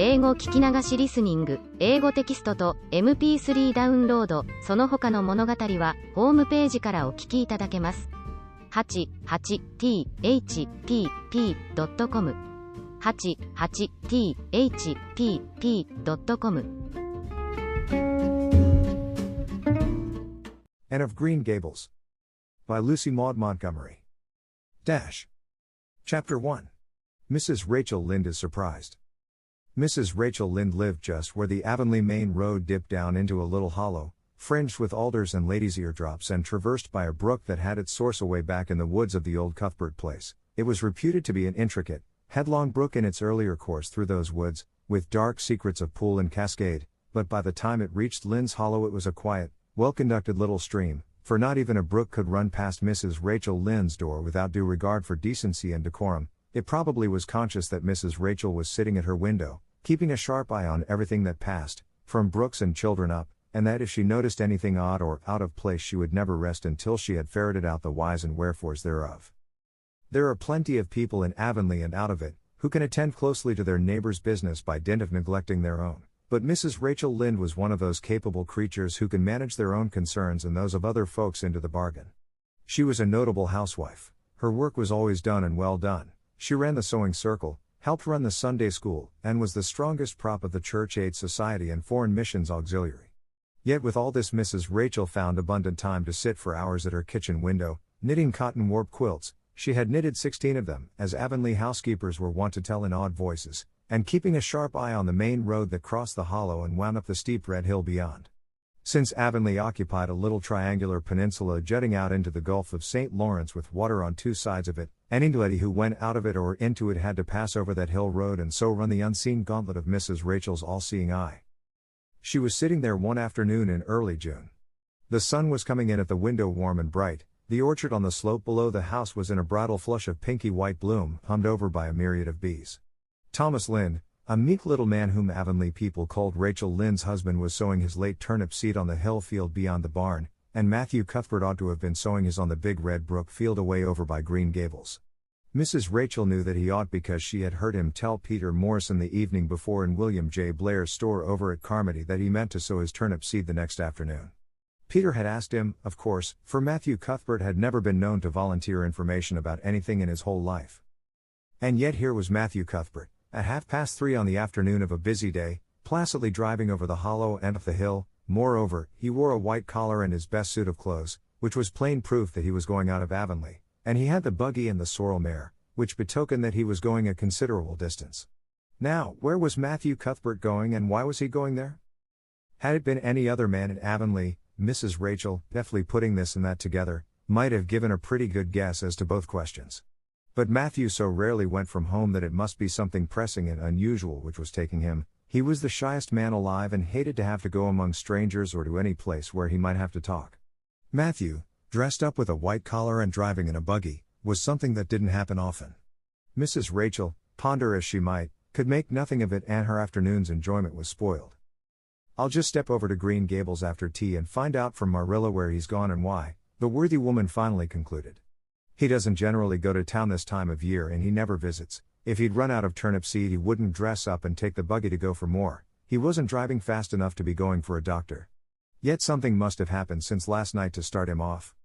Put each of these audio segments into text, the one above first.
英語聞き流しリスニング、英語テキストと MP3 ダウンロード、その他の物語はホームページからお聞きいただけます。88thpp.com 88thpp.com Anne of Green Gables by Lucy Maud Montgomery. Chapter 1. Mrs. Rachel Lynde is surprised. Mrs. Rachel Lynde lived just where the Avonlea Main Road dipped down into a little hollow, fringed with alders and ladies' eardrops and traversed by a brook that had its source away back in the woods of the old Cuthbert place. It was reputed to be an intricate, headlong brook in its earlier course through those woods, with dark secrets of pool and cascade, but by the time it reached Lynde's Hollow it was a quiet, well-conducted little stream, for not even a brook could run past Mrs. Rachel Lynde's door without due regard for decency and decorum. It probably was conscious that Mrs. Rachel was sitting at her window, keeping a sharp eye on everything that passed, from brooks and children up, and that if she noticed anything odd or out of place she would never rest until she had ferreted out the whys and wherefores thereof. There are plenty of people in Avonlea and out of it, who can attend closely to their neighbor's business by dint of neglecting their own, but Mrs. Rachel Lynde was one of those capable creatures who can manage their own concerns and those of other folks into the bargain. She was a notable housewife. Her work was always done and well done. She ran the sewing circle, helped run the Sunday school, and was the strongest prop of the Church Aid Society and Foreign Missions Auxiliary. Yet with all this Mrs. Rachel found abundant time to sit for hours at her kitchen window, knitting cotton warp quilts. She had knitted 16 of them, as Avonlea housekeepers were wont to tell in awed voices, and keeping a sharp eye on the main road that crossed the hollow and wound up the steep red hill beyond. Since Avonlea occupied a little triangular peninsula jutting out into the Gulf of St. Lawrence with water on two sides of it, anybody who went out of it or into it had to pass over that hill road and so run the unseen gauntlet of Mrs. Rachel's all-seeing eye. She was sitting there one afternoon in early June. The sun was coming in at the window warm and bright. The orchard on the slope below the house was in a bridal flush of pinky white bloom, hummed over by a myriad of bees. Thomas Lynde, a meek little man whom Avonlea people called Rachel Lynde's husband, was sowing his late turnip seed on the hill field beyond the barn, and Matthew Cuthbert ought to have been sowing his on the big red brook field away over by Green Gables. Mrs. Rachel knew that he ought because she had heard him tell Peter Morrison the evening before in William J. Blair's store over at Carmody that he meant to sow his turnip seed the next afternoon. Peter had asked him, of course, for Matthew Cuthbert had never been known to volunteer information about anything in his whole life. And yet here was Matthew Cuthbert, at 3:30 on the afternoon of a busy day, placidly driving over the hollow and up the hill. Moreover, he wore a white collar and his best suit of clothes, which was plain proof that he was going out of Avonlea, and he had the buggy and the sorrel mare, which betokened that he was going a considerable distance. Now, where was Matthew Cuthbert going and why was he going there? Had it been any other man in Avonlea, Mrs. Rachel, deftly putting this and that together, might have given a pretty good guess as to both questions. But Matthew so rarely went from home that it must be something pressing and unusual which was taking him. He was the shyest man alive and hated to have to go among strangers or to any place where he might have to talk. Matthew, dressed up with a white collar and driving in a buggy, was something that didn't happen often. Mrs. Rachel, ponder as she might, could make nothing of it, and her afternoon's enjoyment was spoiled. "I'll just step over to Green Gables after tea and find out from Marilla where he's gone and why," the worthy woman finally concluded. "He doesn't generally go to town this time of year and he never visits. If he'd run out of turnip seed he wouldn't dress up and take the buggy to go for more. He wasn't driving fast enough to be going for a doctor. Yet something must have happened since last night to start him off.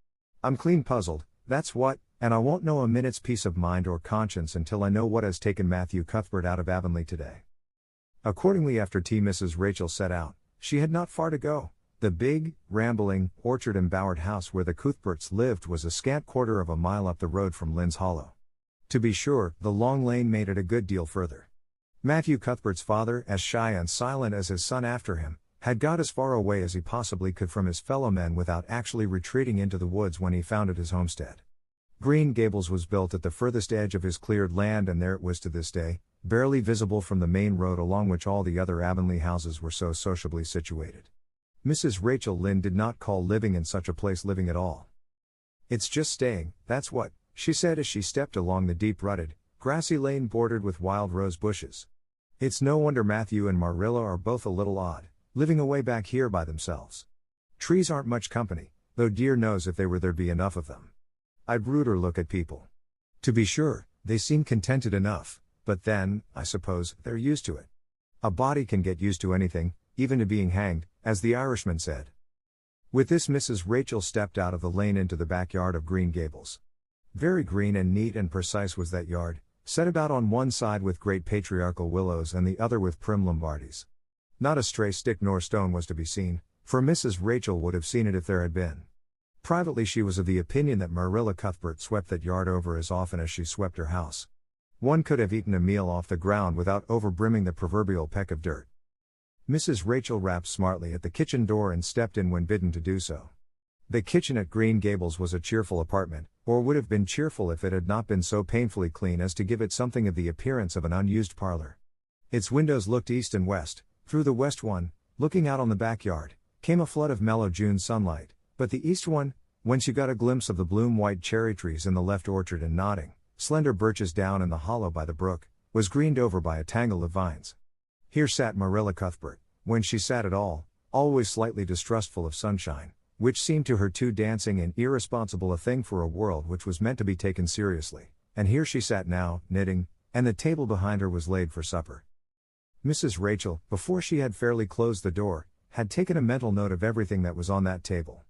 I'm clean puzzled, that's what, and I won't know a minute's peace of mind or conscience until I know what has taken Matthew Cuthbert out of Avonlea today." Accordingly after tea Mrs. Rachel set out. She had not far to go. The big, rambling, orchard-embowered house where the Cuthberts lived was a scant quarter of a mile up the road from Lynde's Hollow. To be sure, the long lane made it a good deal further. Matthew Cuthbert's father, as shy and silent as his son after him, had got as far away as he possibly could from his fellow men without actually retreating into the woods when he founded his homestead. Green Gables was built at the furthest edge of his cleared land, and there it was to this day, barely visible from the main road along which all the other Avonlea houses were so sociably situated. Mrs. Rachel Lynde did not call living in such a place living at all. "It's just staying, that's what," she said as she stepped along the deep-rutted, grassy lane bordered with wild rose bushes. "It's no wonder Matthew and Marilla are both a little odd, living away back here by themselves. Trees aren't much company, though dear knows if they were there'd be enough of them. I'd ruder look at people. To be sure, they seem contented enough, but then, I suppose, they're used to it. A body can get used to anything, even to being hanged, as the Irishman said. With this, Mrs. Rachel stepped out of the lane into the backyard of Green Gables. Very green and neat and precise was that yard, set about on one side with great patriarchal willows and the other with prim Lombardies. Not a stray stick nor stone was to be seen, for Mrs. Rachel would have seen it if there had been. Privately, she was of the opinion that Marilla Cuthbert swept that yard over as often as she swept her house. One could have eaten a meal off the ground without overbrimming the proverbial peck of dirt. Mrs. Rachel rapped smartly at the kitchen door and stepped in when bidden to do so. The kitchen at Green Gables was a cheerful apartment, or would have been cheerful if it had not been so painfully clean as to give it something of the appearance of an unused parlor. Its windows looked east and west. Through the west one, looking out on the backyard, came a flood of mellow June sunlight, but the east one, whence you got a glimpse of the bloom-white cherry trees in the left orchard and nodding, slender birches down in the hollow by the brook, was greened over by a tangle of vines. Here sat Marilla Cuthbert, when she sat at all, always slightly distrustful of sunshine, which seemed to her too dancing and irresponsible a thing for a world which was meant to be taken seriously, and here she sat now, knitting, and the table behind her was laid for supper. Mrs. Rachel, before she had fairly closed the door, had taken a mental note of everything that was on that table.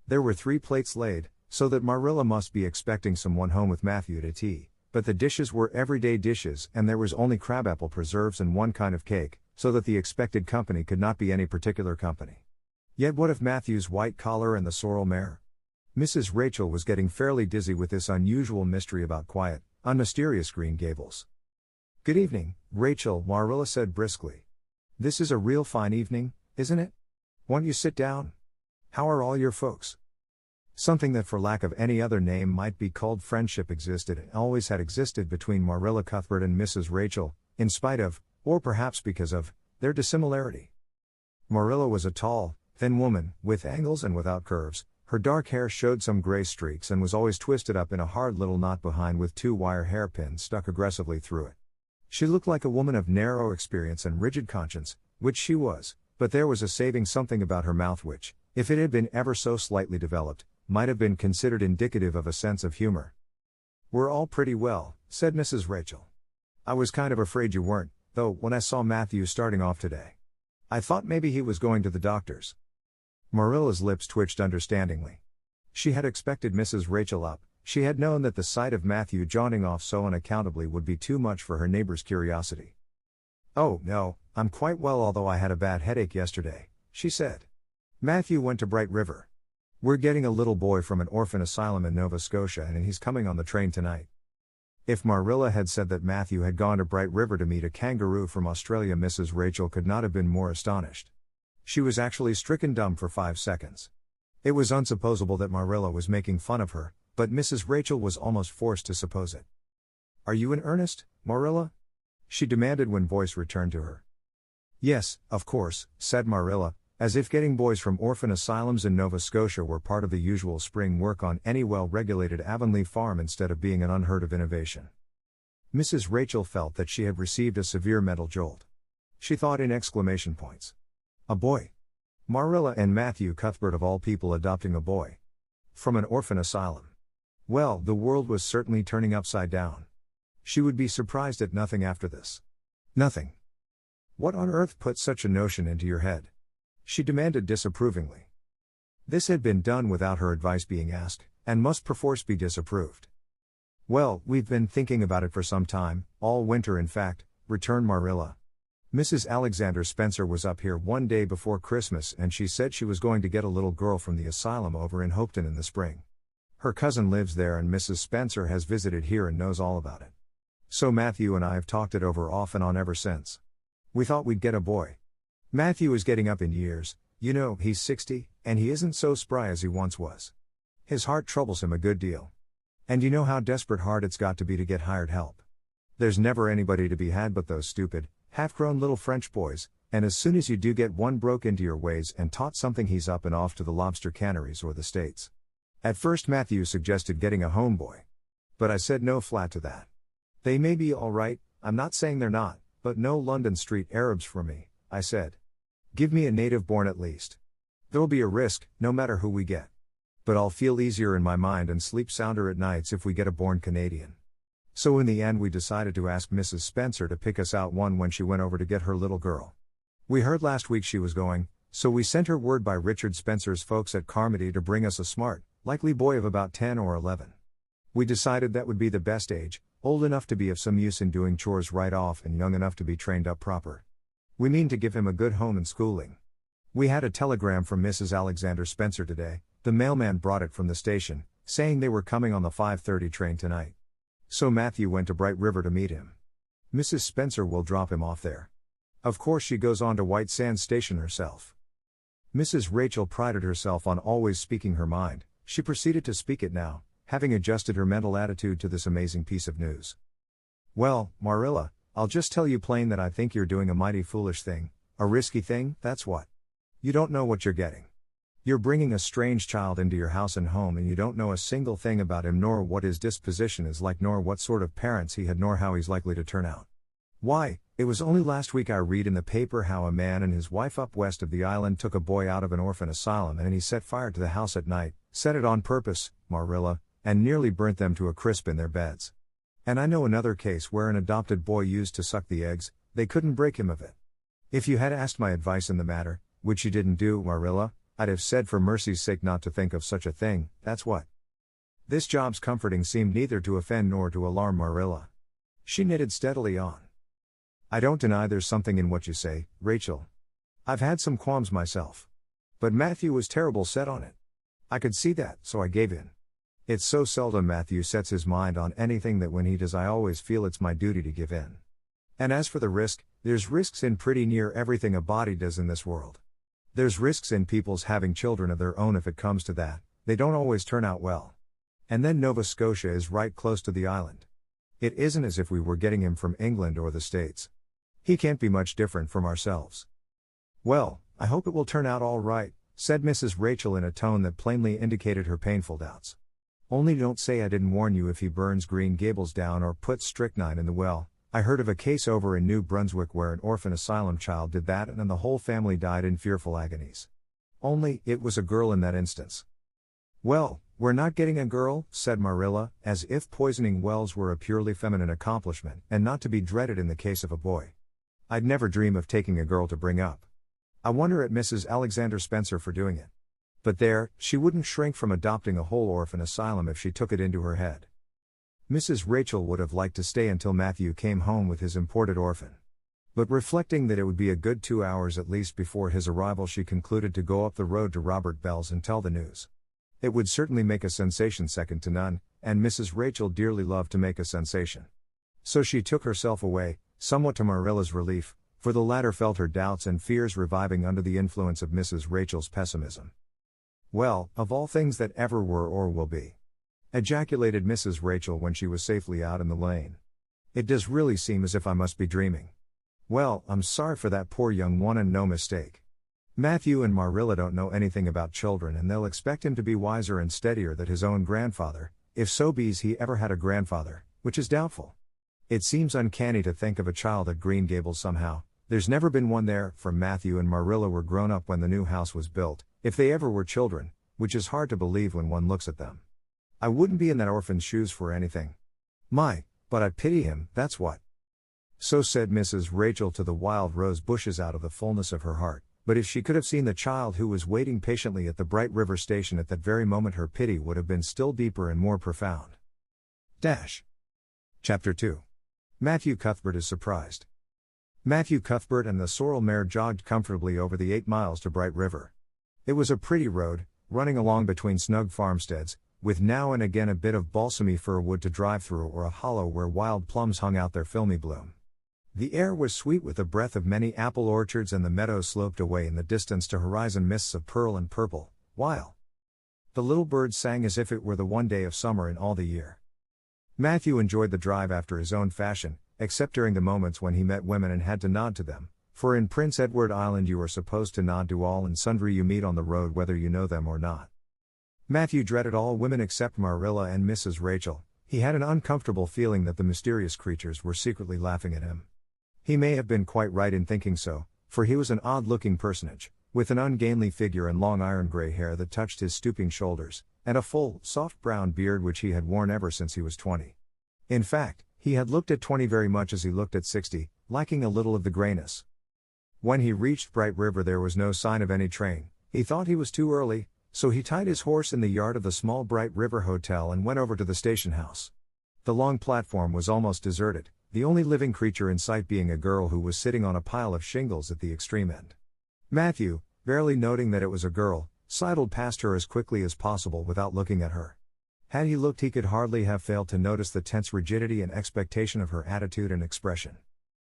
There were 3 plates laid, so that Marilla must be expecting someone home with Matthew to tea, but the dishes were everyday dishes and there was only crabapple preserves and one kind of cake, so that the expected company could not be any particular company. Yet what of Matthew's white collar and the sorrel mare? Mrs. Rachel was getting fairly dizzy with this unusual mystery about quiet, unmysterious Green Gables. "Good evening, Rachel," Marilla said briskly. "This is a real fine evening, isn't it? Won't you sit down? How are all your folks?" Something that for lack of any other name might be called friendship existed and always had existed between Marilla Cuthbert and Mrs. Rachel, in spite of, or perhaps because of, their dissimilarity. Marilla was a tall, thin woman, with angles and without curves. Her dark hair showed some gray streaks and was always twisted up in a hard little knot behind with 2 wire hairpins stuck aggressively through it. She looked like a woman of narrow experience and rigid conscience, which she was, but there was a saving something about her mouth which, if it had been ever so slightly developed, might have been considered indicative of a sense of humor. "We're all pretty well," said Mrs. Rachel. "I was kind of afraid you weren't, though, when I saw Matthew starting off today. I thought maybe he was going to the doctor's." Marilla's lips twitched understandingly. She had expected Mrs. Rachel up. She had known that the sight of Matthew jaunting off so unaccountably would be too much for her neighbor's curiosity. "Oh, no, I'm quite well, although I had a bad headache yesterday," she said. "Matthew went to Bright River. We're getting a little boy from an orphan asylum in Nova Scotia and he's coming on the train tonight." If Marilla had said that Matthew had gone to Bright River to meet a kangaroo from Australia, Mrs. Rachel could not have been more astonished. She was actually stricken dumb for 5 seconds. It was unsupposable that Marilla was making fun of her, but Mrs. Rachel was almost forced to suppose it. "Are you in earnest, Marilla?" she demanded when voice returned to her. "Yes, of course," said Marilla, as if getting boys from orphan asylums in Nova Scotia were part of the usual spring work on any well-regulated Avonlea farm instead of being an unheard-of innovation. Mrs. Rachel felt that she had received a severe mental jolt. She thought in exclamation points. A boy. Marilla and Matthew Cuthbert of all people adopting a boy. From an orphan asylum. Well, the world was certainly turning upside down. She would be surprised at nothing after this. Nothing. "What on earth put such a notion into your head?" she demanded disapprovingly. This had been done without her advice being asked, and must perforce be disapproved. "Well, we've been thinking about it for some time, all winter in fact," returned Marilla. "Mrs. Alexander Spencer was up here one day before Christmas and she said she was going to get a little girl from the asylum over in Hopeton in the spring. Her cousin lives there and Mrs. Spencer has visited here and knows all about it. So Matthew and I have talked it over off and on ever since. We thought we'd get a boy. Matthew is getting up in years, you know, he's 60, and he isn't so spry as he once was. His heart troubles him a good deal. And you know how desperate hard it's got to be to get hired help. There's never anybody to be had but those stupid, half-grown little French boys, and as soon as you do get one broke into your ways and taught something, he's up and off to the lobster canneries or the States. At first Matthew suggested getting a homeboy. But I said no flat to that. They may be all right, I'm not saying they're not, but no London Street Arabs for me, I said. Give me a native born at least. There'll be a risk, no matter who we get. But I'll feel easier in my mind and sleep sounder at nights if we get a born Canadian. So in the end we decided to ask Mrs. Spencer to pick us out one when she went over to get her little girl. We heard last week she was going, so we sent her word by Richard Spencer's folks at Carmody to bring us a smart, likely boy of about 10 or 11. We decided that would be the best age, old enough to be of some use in doing chores right off and young enough to be trained up proper. We mean to give him a good home and schooling. We had a telegram from Mrs. Alexander Spencer today. The mailman brought it from the station, saying they were coming on the 5:30 train tonight. So Matthew went to Bright River to meet him. Mrs. Spencer will drop him off there. Of course she goes on to White Sands Station herself. Mrs. Rachel prided herself on always speaking her mind. She proceeded to speak it now, having adjusted her mental attitude to this amazing piece of news. Well, Marilla, I'll just tell you plain that I think you're doing a mighty foolish thing, a risky thing, that's what. You don't know what you're getting. You're bringing a strange child into your house and home and you don't know a single thing about him nor what his disposition is like nor what sort of parents he had nor how he's likely to turn out. Why, it was only last week I read in the paper how a man and his wife up west of the island took a boy out of an orphan asylum and he set fire to the house at night, set it on purpose, Marilla, and nearly burnt them to a crisp in their beds. And I know another case where an adopted boy used to suck the eggs, they couldn't break him of it. If you had asked my advice in the matter, which you didn't do, Marilla, I'd have said for mercy's sake not to think of such a thing, that's what. This job's comforting seemed neither to offend nor to alarm Marilla. She knitted steadily on. I don't deny there's something in what you say, Rachel. I've had some qualms myself. But Matthew was terrible set on it. I could see that, so I gave in. It's so seldom Matthew sets his mind on anything that when he does I always feel it's my duty to give in. And as for the risk, there's risks in pretty near everything a body does in this world. There's risks in people's having children of their own if it comes to that, they don't always turn out well. And then Nova Scotia is right close to the island. It isn't as if we were getting him from England or the States. He can't be much different from ourselves. Well, I hope it will turn out all right, said Mrs. Rachel in a tone that plainly indicated her painful doubts. Only don't say I didn't warn you if he burns Green Gables down or puts strychnine in the well. I heard of a case over in New Brunswick where an orphan asylum child did that and then the whole family died in fearful agonies. Only, it was a girl in that instance. Well, we're not getting a girl, said Marilla, as if poisoning wells were a purely feminine accomplishment and not to be dreaded in the case of a boy. I'd never dream of taking a girl to bring up. I wonder at Mrs. Alexander Spencer for doing it. But there, she wouldn't shrink from adopting a whole orphan asylum if she took it into her head. Mrs. Rachel would have liked to stay until Matthew came home with his imported orphan. But reflecting that it would be a good 2 hours at least before his arrival, she concluded to go up the road to Robert Bell's and tell the news. It would certainly make a sensation second to none, and Mrs. Rachel dearly loved to make a sensation. So she took herself away, somewhat to Marilla's relief, for the latter felt her doubts and fears reviving under the influence of Mrs. Rachel's pessimism. Well, of all things that ever were or will be, ejaculated Mrs. Rachel when she was safely out in the lane. It does really seem as if I must be dreaming. Well, I'm sorry for that poor young one and no mistake. Matthew and Marilla don't know anything about children and they'll expect him to be wiser and steadier than his own grandfather, if so be's he ever had a grandfather, which is doubtful. It seems uncanny to think of a child at Green Gables somehow. There's never been one there, for Matthew and Marilla were grown up when the new house was built, if they ever were children, which is hard to believe when one looks at them. I wouldn't be in that orphan's shoes for anything. My, but I pity him, that's what. So said Mrs. Rachel to the wild rose bushes out of the fullness of her heart, but if she could have seen the child who was waiting patiently at the Bright River station at that very moment, her pity would have been still deeper and more profound. Chapter 2. Matthew Cuthbert is surprised. Matthew Cuthbert and the sorrel mare jogged comfortably over the 8 miles to Bright River. It was a pretty road, running along between snug farmsteads, with now and again a bit of balsamy fir wood to drive through or a hollow where wild plums hung out their filmy bloom. The air was sweet with the breath of many apple orchards and the meadows sloped away in the distance to horizon mists of pearl and purple, while the little birds sang as if it were the one day of summer in all the year. Matthew enjoyed the drive after his own fashion, except during the moments when he met women and had to nod to them, for in Prince Edward Island you are supposed to nod to all and sundry you meet on the road whether you know them or not. Matthew dreaded all women except Marilla and Mrs. Rachel. He had an uncomfortable feeling that the mysterious creatures were secretly laughing at him. He may have been quite right in thinking so, for he was an odd-looking personage, with an ungainly figure and long iron-gray hair that touched his stooping shoulders, and a full, soft brown beard which he had worn ever since he was 20. In fact, He had looked at 20 very much as he looked at 60, lacking a little of the grayness. When he reached Bright River there was no sign of any train. He thought he was too early, so he tied his horse in the yard of the small Bright River Hotel and went over to the station house. The long platform was almost deserted, the only living creature in sight being a girl who was sitting on a pile of shingles at the extreme end. Matthew, barely noting that it was a girl, sidled past her as quickly as possible without looking at her. Had he looked he could hardly have failed to notice the tense rigidity and expectation of her attitude and expression.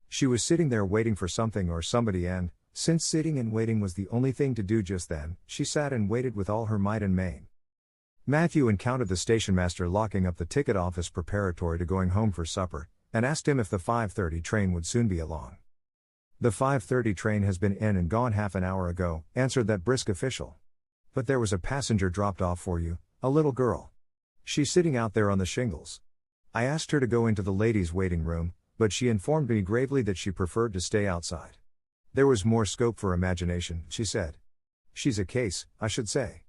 She was sitting there waiting for something or somebody and, since sitting and waiting was the only thing to do just then, she sat and waited with all her might and main. Matthew encountered the station master locking up the ticket office preparatory to going home for supper, and asked him if the 5:30 train would soon be along. "The 5:30 train has been in and gone half an hour ago," answered that brisk official. "But there was a passenger dropped off for you, a little girl. She's sitting out there on the shingles. I asked her to go into the ladies' waiting room, but she informed me gravely that she preferred to stay outside. There was more scope for imagination, she said. She's a case, I should say."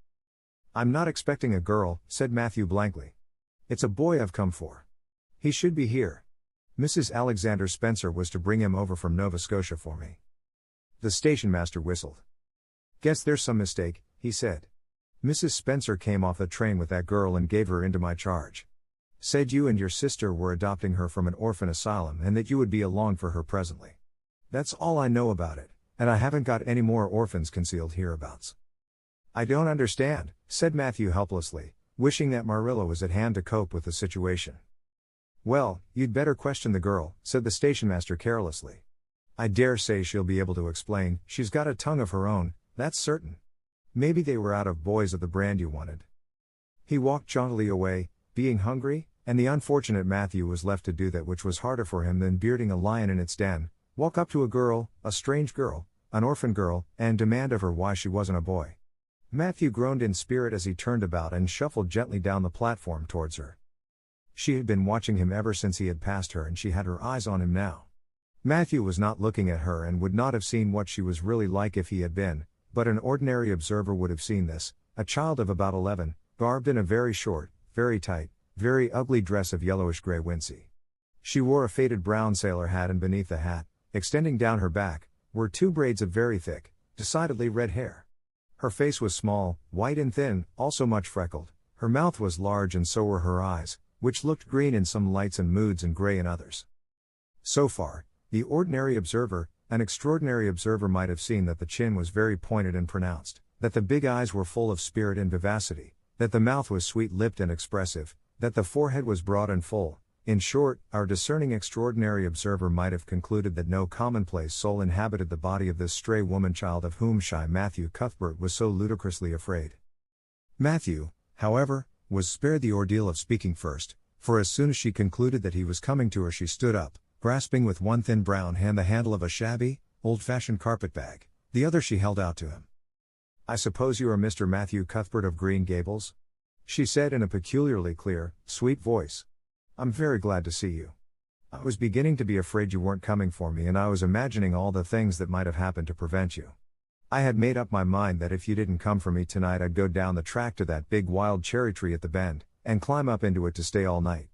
"I'm not expecting a girl," said Matthew blankly. "It's a boy I've come for. He should be here. Mrs. Alexander Spencer was to bring him over from Nova Scotia for me." The station master whistled. "Guess there's some mistake," he said. "Mrs. Spencer came off the train with that girl and gave her into my charge. Said you and your sister were adopting her from an orphan asylum and that you would be along for her presently. That's all I know about it, and I haven't got any more orphans concealed hereabouts." "I don't understand," said Matthew helplessly, wishing that Marilla was at hand to cope with the situation. "Well, you'd better question the girl," said the station master carelessly. "I dare say she'll be able to explain. She's got a tongue of her own, that's certain. Maybe they were out of boys of the brand you wanted." He walked jauntily away, being hungry, and the unfortunate Matthew was left to do that which was harder for him than bearding a lion in its den, walk up to a girl, a strange girl, an orphan girl, and demand of her why she wasn't a boy. Matthew groaned in spirit as he turned about and shuffled gently down the platform towards her. She had been watching him ever since he had passed her and she had her eyes on him now. Matthew was not looking at her and would not have seen what she was really like if he had been, but an ordinary observer would have seen this, a child of about 11, garbed in a very short, very tight, very ugly dress of yellowish-gray wincey. She wore a faded brown sailor hat and beneath the hat, extending down her back, were 2 braids of very thick, decidedly red hair. Her face was small, white and thin, also much freckled, her mouth was large and so were her eyes, which looked green in some lights and moods and gray in others. So far, the ordinary observer, an extraordinary observer might have seen that the chin was very pointed and pronounced, that the big eyes were full of spirit and vivacity, that the mouth was sweet-lipped and expressive, that the forehead was broad and full. In short, our discerning extraordinary observer might have concluded that no commonplace soul inhabited the body of this stray woman-child of whom shy Matthew Cuthbert was so ludicrously afraid. Matthew, however, was spared the ordeal of speaking first, for as soon as she concluded that he was coming to her she stood up, grasping with one thin brown hand the handle of a shabby, old-fashioned carpet-bag, the other she held out to him. "I suppose you are Mr. Matthew Cuthbert of Green Gables?" she said in a peculiarly clear, sweet voice. "I'm very glad to see you. I was beginning to be afraid you weren't coming for me and I was imagining all the things that might have happened to prevent you. I had made up my mind that if you didn't come for me tonight I'd go down the track to that big wild cherry tree at the bend, and climb up into it to stay all night.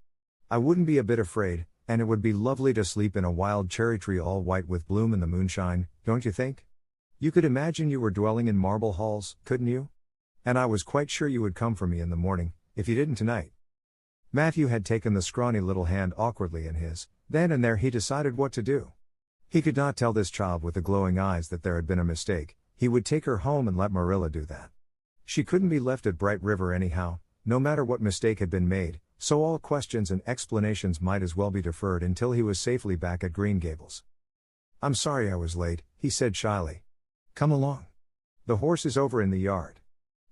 I wouldn't be a bit afraid, and it would be lovely to sleep in a wild cherry tree all white with bloom in the moonshine, don't you think? You could imagine you were dwelling in marble halls, couldn't you? And I was quite sure you would come for me in the morning, if you didn't tonight." Matthew had taken the scrawny little hand awkwardly in his. Then and there he decided what to do. He could not tell this child with the glowing eyes that there had been a mistake. He would take her home and let Marilla do that. She couldn't be left at Bright River anyhow, no matter what mistake had been made, so all questions and explanations might as well be deferred until he was safely back at Green Gables. "I'm sorry I was late," he said shyly. "Come along. The horse is over in the yard.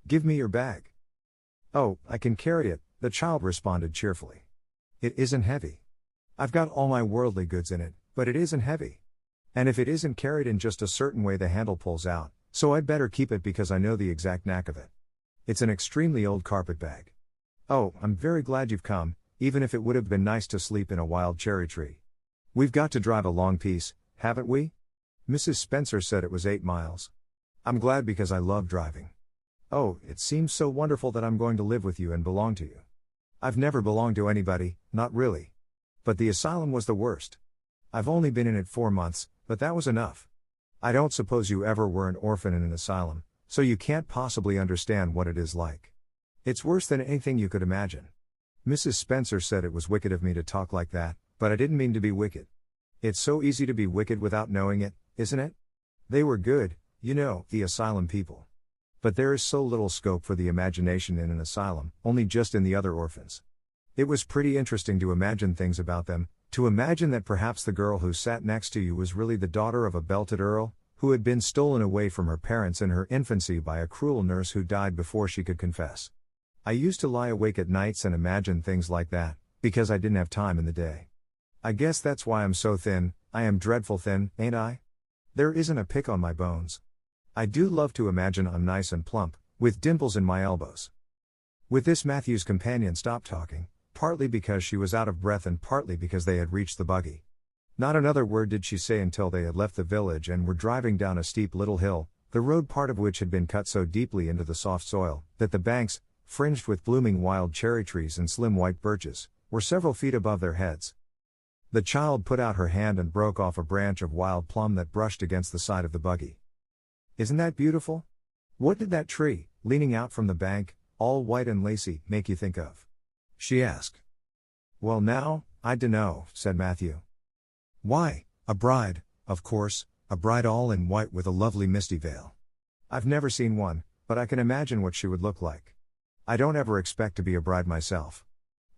Give me your bag." "Oh, I can carry it," the child responded cheerfully. "It isn't heavy. I've got all my worldly goods in it, but it isn't heavy. And if it isn't carried in just a certain way the handle pulls out, so I'd better keep it because I know the exact knack of it. It's an extremely old carpet bag. Oh, I'm very glad you've come, even if it would have been nice to sleep in a wild cherry tree. We've got to drive a long piece, haven't we? Mrs. Spencer said it was 8 miles. I'm glad because I love driving. Oh, it seems so wonderful that I'm going to live with you and belong to you. I've never belonged to anybody, not really. But the asylum was the worst. I've only been in it 4 months, but that was enough. I don't suppose you ever were an orphan in an asylum, so you can't possibly understand what it is like. It's worse than anything you could imagine. Mrs. Spencer said it was wicked of me to talk like that, but I didn't mean to be wicked. It's so easy to be wicked without knowing it, isn't it? They were good, you know, the asylum people. But there is so little scope for the imagination in an asylum, only just in the other orphans. It was pretty interesting to imagine things about them, to imagine that perhaps the girl who sat next to you was really the daughter of a belted earl, who had been stolen away from her parents in her infancy by a cruel nurse who died before she could confess. I used to lie awake at nights and imagine things like that, because I didn't have time in the day. I guess that's why I'm so thin. I am dreadful thin, ain't I? There isn't a pick on my bones. I do love to imagine I'm nice and plump, with dimples in my elbows. With this Matthew's companion stopped talking, partly because she was out of breath and partly because they had reached the buggy. Not another word did she say until they had left the village and were driving down a steep little hill, the road part of which had been cut so deeply into the soft soil, that the banks, fringed with blooming wild cherry trees and slim white birches, were several feet above their heads. The child put out her hand and broke off a branch of wild plum that brushed against the side of the buggy. Isn't that beautiful? What did that tree, leaning out from the bank, all white and lacy, make you think of? She asked. Well now, I dunno, said Matthew. Why, a bride, of course, a bride all in white with a lovely misty veil. I've never seen one, but I can imagine what she would look like. I don't ever expect to be a bride myself.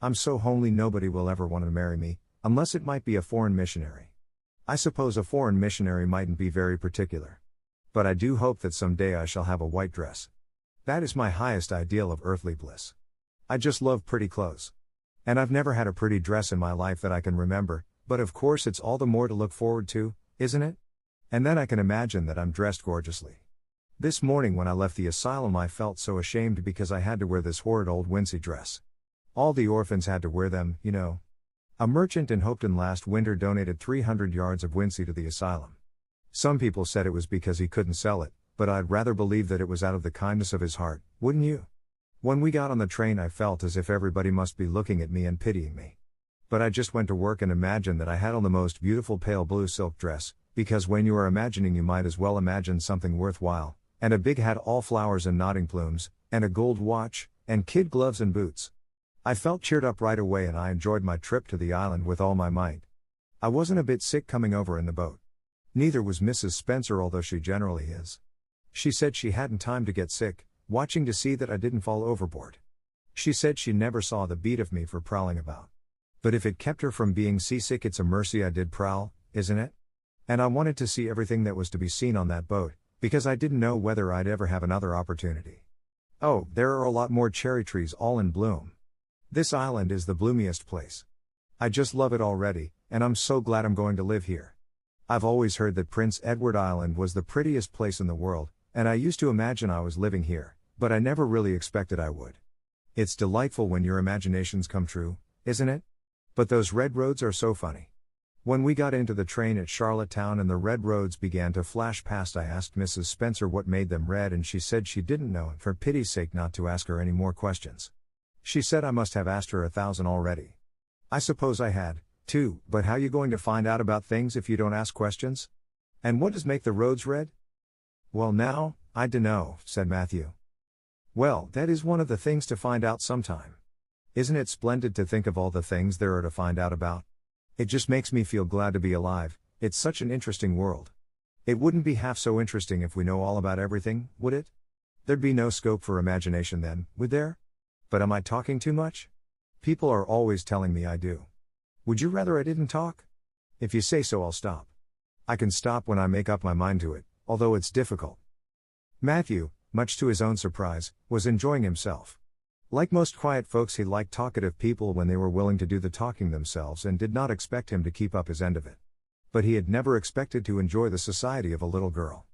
I'm so homely nobody will ever want to marry me, unless it might be a foreign missionary. I suppose a foreign missionary mightn't be very particular. But I do hope that someday I shall have a white dress. That is my highest ideal of earthly bliss. I just love pretty clothes. And I've never had a pretty dress in my life that I can remember, but of course it's all the more to look forward to, isn't it? And then I can imagine that I'm dressed gorgeously. This morning when I left the asylum I felt so ashamed because I had to wear this horrid old wincey dress. All the orphans had to wear them, you know. A merchant in Hopeton last winter donated 300 yards of wincey to the asylum. Some people said it was because he couldn't sell it, but I'd rather believe that it was out of the kindness of his heart, wouldn't you? When we got on the train I felt as if everybody must be looking at me and pitying me. But I just went to work and imagined that I had on the most beautiful pale blue silk dress, because when you are imagining you might as well imagine something worthwhile, and a big hat all flowers and nodding plumes, and a gold watch, and kid gloves and boots. I felt cheered up right away and I enjoyed my trip to the island with all my might. I wasn't a bit sick coming over in the boat. Neither was Mrs. Spencer, although she generally is. She said she hadn't time to get sick, watching to see that I didn't fall overboard. She said she never saw the beat of me for prowling about. But if it kept her from being seasick, it's a mercy I did prowl, isn't it? And I wanted to see everything that was to be seen on that boat, because I didn't know whether I'd ever have another opportunity. Oh, there are a lot more cherry trees all in bloom. This island is the bloomiest place. I just love it already, and I'm so glad I'm going to live here. I've always heard that Prince Edward Island was the prettiest place in the world, and I used to imagine I was living here, but I never really expected I would. It's delightful when your imaginations come true, isn't it? But those red roads are so funny. When we got into the train at Charlottetown and the red roads began to flash past, I asked Mrs. Spencer what made them red and she said she didn't know and for pity's sake not to ask her any more questions. She said I must have asked her 1,000 already. I suppose I had, too, but how you going to find out about things if you don't ask questions? And what does make the roads red? Well now, I dunno, said Matthew. Well, that is one of the things to find out sometime. Isn't it splendid to think of all the things there are to find out about? It just makes me feel glad to be alive. It's such an interesting world. It wouldn't be half so interesting if we know all about everything, would it? There'd be no scope for imagination then, would there? But am I talking too much? People are always telling me I do. Would you rather I didn't talk? If you say so, I'll stop. I can stop when I make up my mind to it, although it's difficult. Matthew, much to his own surprise, was enjoying himself. Like most quiet folks, he liked talkative people when they were willing to do the talking themselves and did not expect him to keep up his end of it. But he had never expected to enjoy the society of a little girl.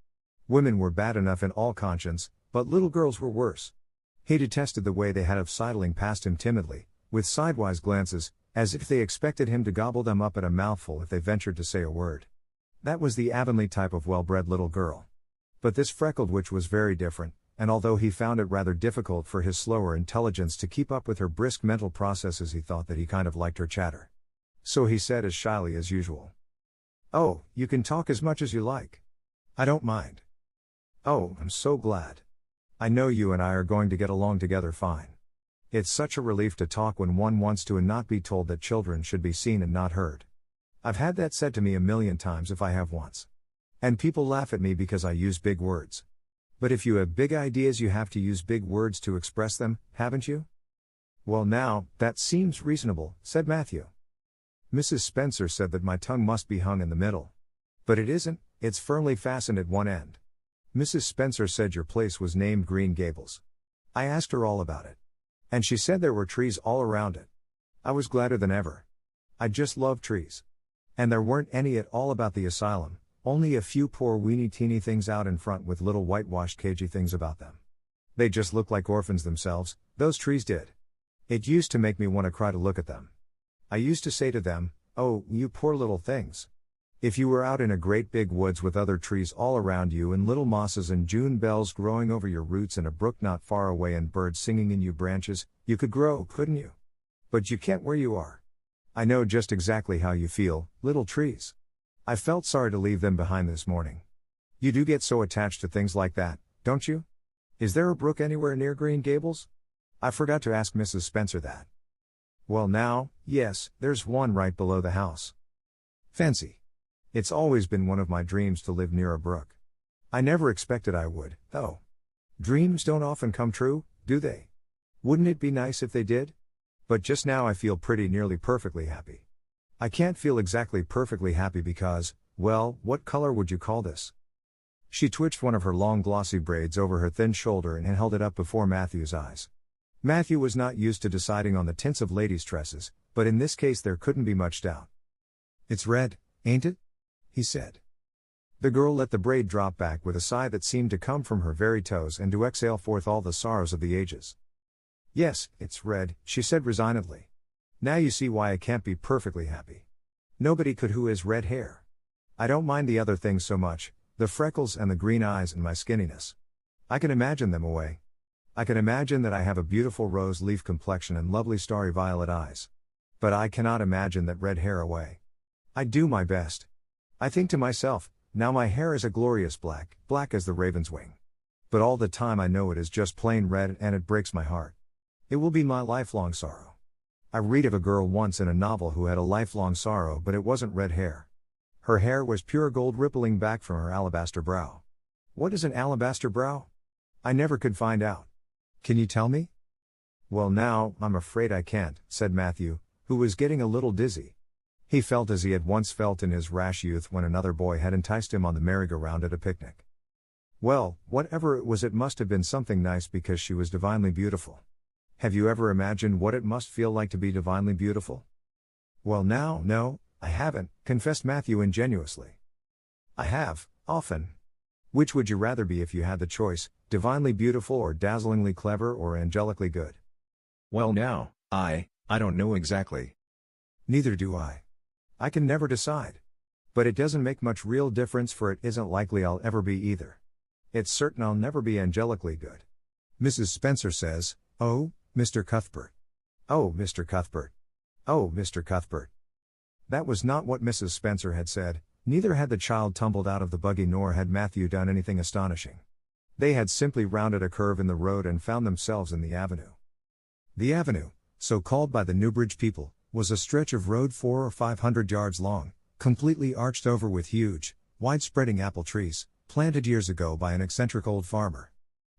Women were bad enough in all conscience, but little girls were worse. He detested the way they had of sidling past him timidly, with sidewise glances, as if they expected him to gobble them up at a mouthful if they ventured to say a word. That was the Avonlea type of well-bred little girl. But this freckled witch was very different, and although he found it rather difficult for his slower intelligence to keep up with her brisk mental processes, he thought that he kind of liked her chatter. So he said as shyly as usual. "Oh, you can talk as much as you like. I don't mind." "Oh, I'm so glad. I know you and I are going to get along together fine. It's such a relief to talk when one wants to and not be told that children should be seen and not heard. I've had that said to me a million times if I have once. And people laugh at me because I use big words. But if you have big ideas, you have to use big words to express them, haven't you?" "Well now, that seems reasonable," said Matthew. "Mrs. Spencer said that my tongue must be hung in the middle. But it isn't, it's firmly fastened at one end. Mrs. Spencer said your place was named Green Gables. I asked her all about it. And she said there were trees all around it. I was gladder than ever. I just love trees. And there weren't any at all about the asylum, only a few poor weeny teeny things out in front with little whitewashed cagey things about them. They just looked like orphans themselves, those trees did. It used to make me want to cry to look at them. I used to say to them, 'Oh, you poor little things. If you were out in a great big woods with other trees all around you and little mosses and June bells growing over your roots and a brook not far away and birds singing in your branches, you could grow, couldn't you? But you can't where you are. I know just exactly how you feel, little trees. I felt sorry to leave them behind this morning.' You do get so attached to things like that, don't you? Is there a brook anywhere near Green Gables? I forgot to ask Mrs. Spencer that." "Well now, yes, there's one right below the house. Fancy. It's always been one of my dreams to live near a brook. I never expected I would, though. Dreams don't often come true, do they? Wouldn't it be nice if they did? But just now I feel pretty nearly perfectly happy. I can't feel exactly perfectly happy because, well, what color would you call this?" She twitched one of her long glossy braids over her thin shoulder and held it up before Matthew's eyes. Matthew was not used to deciding on the tints of ladies' tresses, but in this case there couldn't be much doubt. "It's red, ain't it?" he said. The girl let the braid drop back with a sigh that seemed to come from her very toes and to exhale forth all the sorrows of the ages. "Yes, it's red," she said resignedly. "Now you see why I can't be perfectly happy. Nobody could who has red hair. I don't mind the other things so much, the freckles and the green eyes and my skinniness. I can imagine them away. I can imagine that I have a beautiful rose leaf complexion and lovely starry violet eyes. But I cannot imagine that red hair away. I do my best. I think to myself, now my hair is a glorious black, black as the raven's wing. But all the time I know it is just plain red and it breaks my heart. It will be my lifelong sorrow. I read of a girl once in a novel who had a lifelong sorrow, but it wasn't red hair. Her hair was pure gold rippling back from her alabaster brow. What is an alabaster brow? I never could find out. Can you tell me?" "Well now, I'm afraid I can't," said Matthew, who was getting a little dizzy. He felt as he had once felt in his rash youth when another boy had enticed him on the merry-go-round at a picnic. "Well, whatever it was, it must have been something nice because she was divinely beautiful. Have you ever imagined what it must feel like to be divinely beautiful?" "Well now, no, I haven't," confessed Matthew ingenuously. "I have, often. Which would you rather be if you had the choice, divinely beautiful or dazzlingly clever or angelically good?" "Well now, I don't know exactly." "Neither do I. I can never decide. But it doesn't make much real difference, for it isn't likely I'll ever be either. It's certain I'll never be angelically good. Mrs. Spencer says, 'Oh, Mr. Cuthbert. Oh, Mr. Cuthbert. Oh, Mr. Cuthbert.'" That was not what Mrs. Spencer had said. Neither had the child tumbled out of the buggy nor had Matthew done anything astonishing. They had simply rounded a curve in the road and found themselves in the avenue. The avenue, so called by the Newbridge people, was a stretch of road 400 or 500 yards long, completely arched over with huge, wide-spreading apple trees, planted years ago by an eccentric old farmer.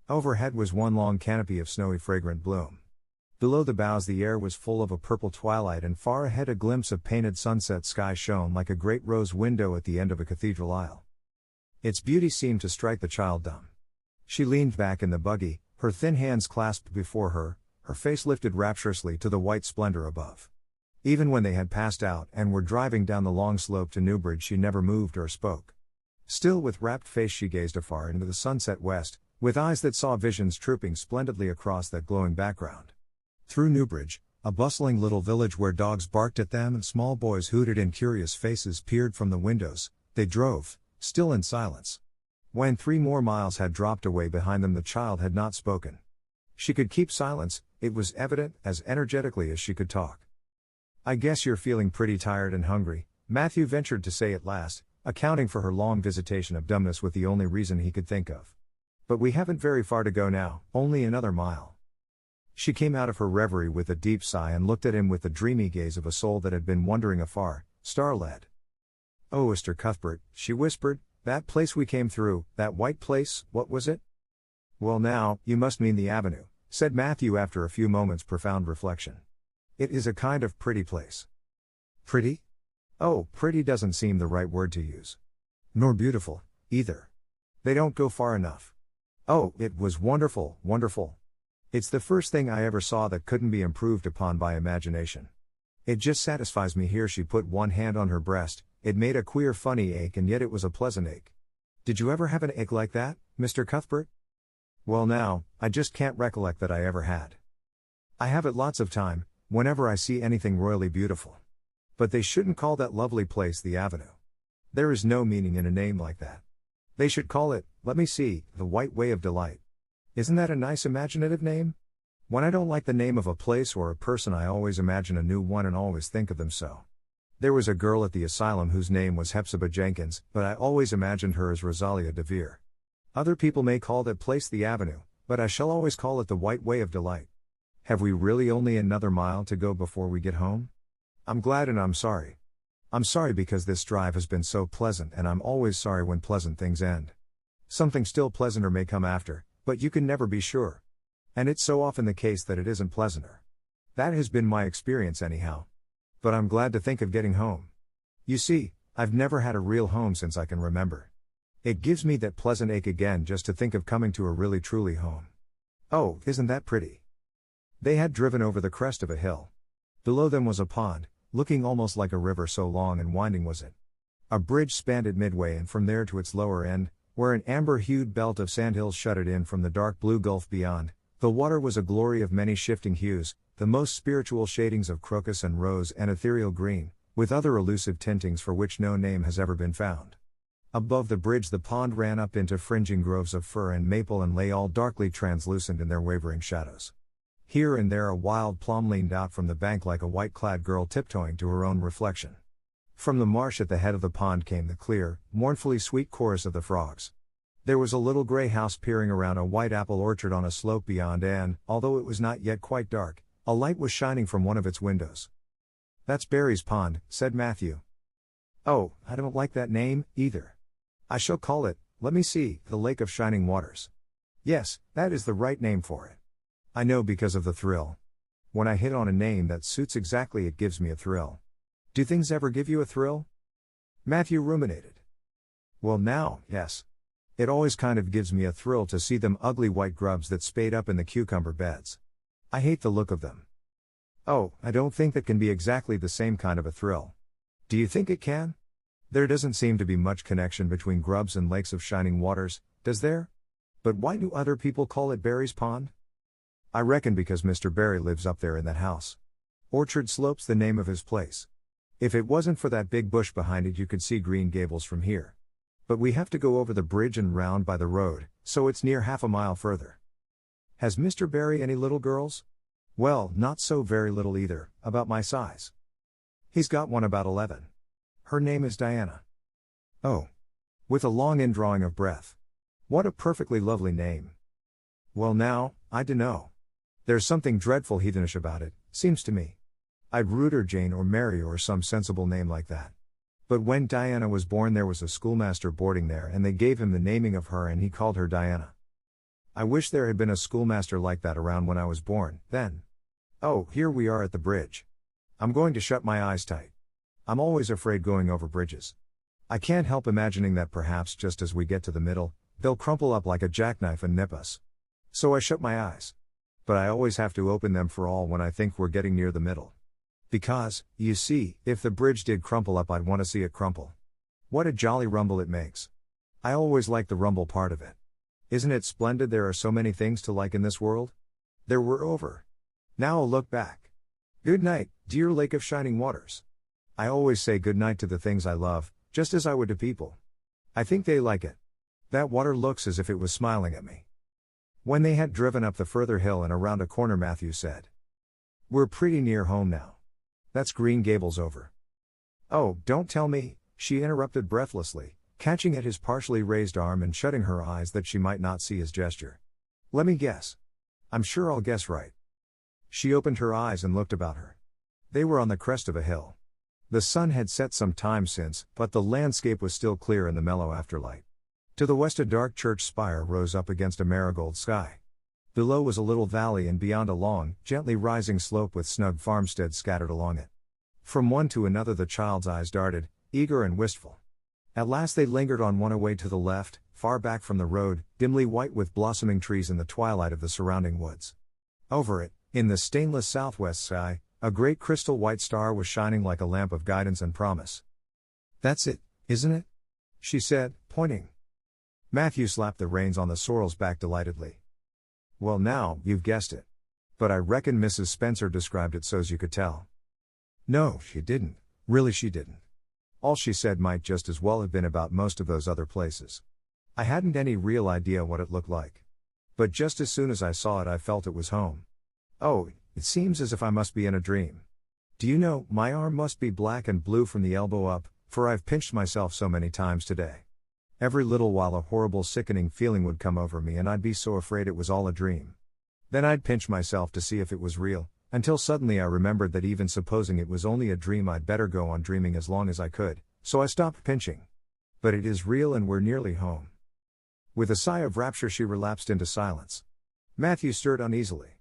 Overhead was one long canopy of snowy fragrant bloom. Below the boughs the air was full of a purple twilight, and far ahead a glimpse of painted sunset sky shone like a great rose window at the end of a cathedral aisle. Its beauty seemed to strike the child dumb. She leaned back in the buggy, her thin hands clasped before her, her face lifted rapturously to the white splendor above. Even when they had passed out and were driving down the long slope to Newbridge, she never moved or spoke. Still with rapt face she gazed afar into the sunset west, with eyes that saw visions trooping splendidly across that glowing background. Through Newbridge, a bustling little village where dogs barked at them and small boys hooted and curious faces peered from the windows, they drove, still in silence. When 3 more miles had dropped away behind them, the child had not spoken. She could keep silence, it was evident, as energetically as she could talk. I guess you're feeling pretty tired and hungry, Matthew ventured to say at last, accounting for her long visitation of dumbness with the only reason he could think of. But we haven't very far to go now, only another mile. She came out of her reverie with a deep sigh and looked at him with the dreamy gaze of a soul that had been wandering afar, star-led. "Oh, Mr. Cuthbert," she whispered, "that place we came through, that white place, what was it?" "Well now, you must mean the avenue," said Matthew after a few moments' profound reflection. "It is a kind of pretty place." "Pretty? Oh, pretty doesn't seem the right word to use. Nor beautiful, either. They don't go far enough. Oh, it was wonderful, wonderful. It's the first thing I ever saw that couldn't be improved upon by imagination. It just satisfies me." Here she put one hand on her breast. It made a queer funny ache, and yet it was a pleasant ache. "Did you ever have an ache like that, Mr. Cuthbert?" "Well now, I just can't recollect that I ever had. I have it lots of time, whenever I see anything royally beautiful. But they shouldn't call that lovely place the Avenue. There is no meaning in a name like that. They should call it, let me see, the White Way of Delight. Isn't that a nice imaginative name? When I don't like the name of a place or a person, I always imagine a new one and always think of them so. There was a girl at the asylum whose name was Hepzibah Jenkins, but I always imagined her as Rosalia de Vere. Other people may call that place the Avenue, but I shall always call it the White Way of Delight. Have we really only another mile to go before we get home? I'm glad and I'm sorry. I'm sorry because this drive has been so pleasant, and I'm always sorry when pleasant things end. Something still pleasanter may come after, but you can never be sure. And it's so often the case that it isn't pleasanter. That has been my experience anyhow. But I'm glad to think of getting home. You see, I've never had a real home since I can remember. It gives me that pleasant ache again just to think of coming to a really truly home. Oh, isn't that pretty?" They had driven over the crest of a hill. Below them was a pond, looking almost like a river, so long and winding was it. A bridge spanned it midway, and from there to its lower end, where an amber-hued belt of sandhills shut it in from the dark blue gulf beyond, the water was a glory of many shifting hues, the most spiritual shadings of crocus and rose and ethereal green, with other elusive tintings for which no name has ever been found. Above the bridge the pond ran up into fringing groves of fir and maple and lay all darkly translucent in their wavering shadows. Here and there a wild plum leaned out from the bank like a white-clad girl tiptoeing to her own reflection. From the marsh at the head of the pond came the clear, mournfully sweet chorus of the frogs. There was a little grey house peering around a white apple orchard on a slope beyond, and, although it was not yet quite dark, a light was shining from one of its windows. "That's Barry's Pond," said Matthew. "Oh, I don't like that name, either. I shall call it, let me see, the Lake of Shining Waters. Yes, that is the right name for it. I know, because of the thrill. When I hit on a name that suits exactly, it gives me a thrill. Do things ever give you a thrill?" Matthew ruminated. "Well now, yes. It always kind of gives me a thrill to see them ugly white grubs that spade up in the cucumber beds. I hate the look of them." "Oh, I don't think that can be exactly the same kind of a thrill. Do you think it can? There doesn't seem to be much connection between grubs and lakes of shining waters, does there? But why do other people call it Barry's Pond?" "I reckon because Mr. Barry lives up there in that house. Orchard Slope's the name of his place. If it wasn't for that big bush behind it, you could see Green Gables from here. But we have to go over the bridge and round by the road, so it's near half a mile further." "Has Mr. Barry any little girls?" "Well, not so very little either, about my size. He's got one about 11. Her name is Diana." "Oh." With a long indrawing of breath. "What a perfectly lovely name." "Well now, I dunno. There's something dreadful heathenish about it, seems to me. I'd Ruth or Jane or Mary or some sensible name like that. But when Diana was born there was a schoolmaster boarding there, and they gave him the naming of her, and he called her Diana. I wish there had been a schoolmaster like that around when I was born, then. Oh, here we are at the bridge. I'm going to shut my eyes tight. I'm always afraid going over bridges. I can't help imagining that perhaps just as we get to the middle, they'll crumple up like a jackknife and nip us. So I shut my eyes. But I always have to open them for all when I think we're getting near the middle. Because, you see, if the bridge did crumple up, I'd want to see it crumple. What a jolly rumble it makes. I always like the rumble part of it. Isn't it splendid there are so many things to like in this world? There we're over. Now a look back. Good night, dear Lake of Shining Waters. I always say good night to the things I love, just as I would to people. I think they like it. That water looks as if it was smiling at me." When they had driven up the further hill and around a corner, Matthew said, "We're pretty near home now. That's Green Gables over. Oh, don't tell me, she interrupted breathlessly, catching at his partially raised arm and shutting her eyes that she might not see his gesture. Let me guess. I'm sure I'll guess right. She opened her eyes and looked about her. They were on the crest of a hill. The sun had set some time since, but the landscape was still clear in the mellow afterlight. To the west a dark church spire rose up against a marigold sky. Below was a little valley and beyond a long, gently rising slope with snug farmsteads scattered along it. From one to another the child's eyes darted, eager and wistful. At last they lingered on one away to the left, far back from the road, dimly white with blossoming trees in the twilight of the surrounding woods. Over it, in the stainless southwest sky, a great crystal white star was shining like a lamp of guidance and promise. That's it, isn't it? She said, pointing. Matthew slapped the reins on the sorrel's back delightedly. Well now, you've guessed it. But I reckon Mrs. Spencer described it so's you could tell. No, she didn't. Really she didn't. All she said might just as well have been about most of those other places. I hadn't any real idea what it looked like. But just as soon as I saw it I felt it was home. Oh, it seems as if I must be in a dream. Do you know, my arm must be black and blue from the elbow up, for I've pinched myself so many times today. Every little while a horrible sickening feeling would come over me and I'd be so afraid it was all a dream. Then I'd pinch myself to see if it was real, until suddenly I remembered that even supposing it was only a dream I'd better go on dreaming as long as I could, so I stopped pinching. But it is real and we're nearly home. With a sigh of rapture she relapsed into silence. Matthew stirred uneasily.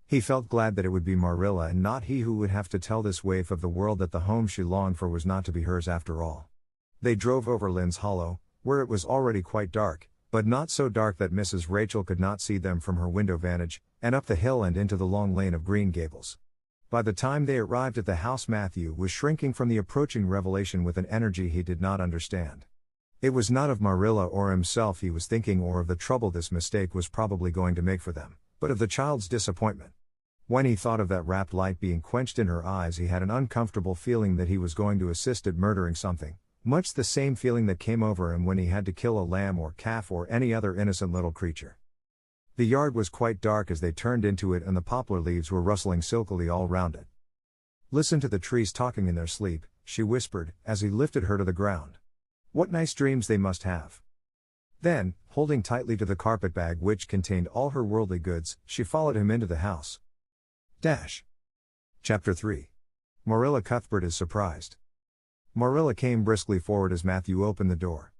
He felt glad that it would be Marilla and not he who would have to tell this waif of the world that the home she longed for was not to be hers after all. They drove over Lynn's Hollow, where it was already quite dark, but not so dark that Mrs. Rachel could not see them from her window vantage, and up the hill and into the long lane of Green Gables. By the time they arrived at the house Matthew was shrinking from the approaching revelation with an energy he did not understand. It was not of Marilla or himself he was thinking or of the trouble this mistake was probably going to make for them, but of the child's disappointment. When he thought of that rapt light being quenched in her eyes he had an uncomfortable feeling that he was going to assist at murdering something, much the same feeling that came over him when he had to kill a lamb or calf or any other innocent little creature. The yard was quite dark as they turned into it and the poplar leaves were rustling silkily all round it. Listen to the trees talking in their sleep, she whispered, as he lifted her to the ground. What nice dreams they must have. Then, holding tightly to the carpetbag which contained all her worldly goods, she followed him into the house. Chapter 3. Marilla Cuthbert is surprised. Marilla came briskly forward as Matthew opened the door.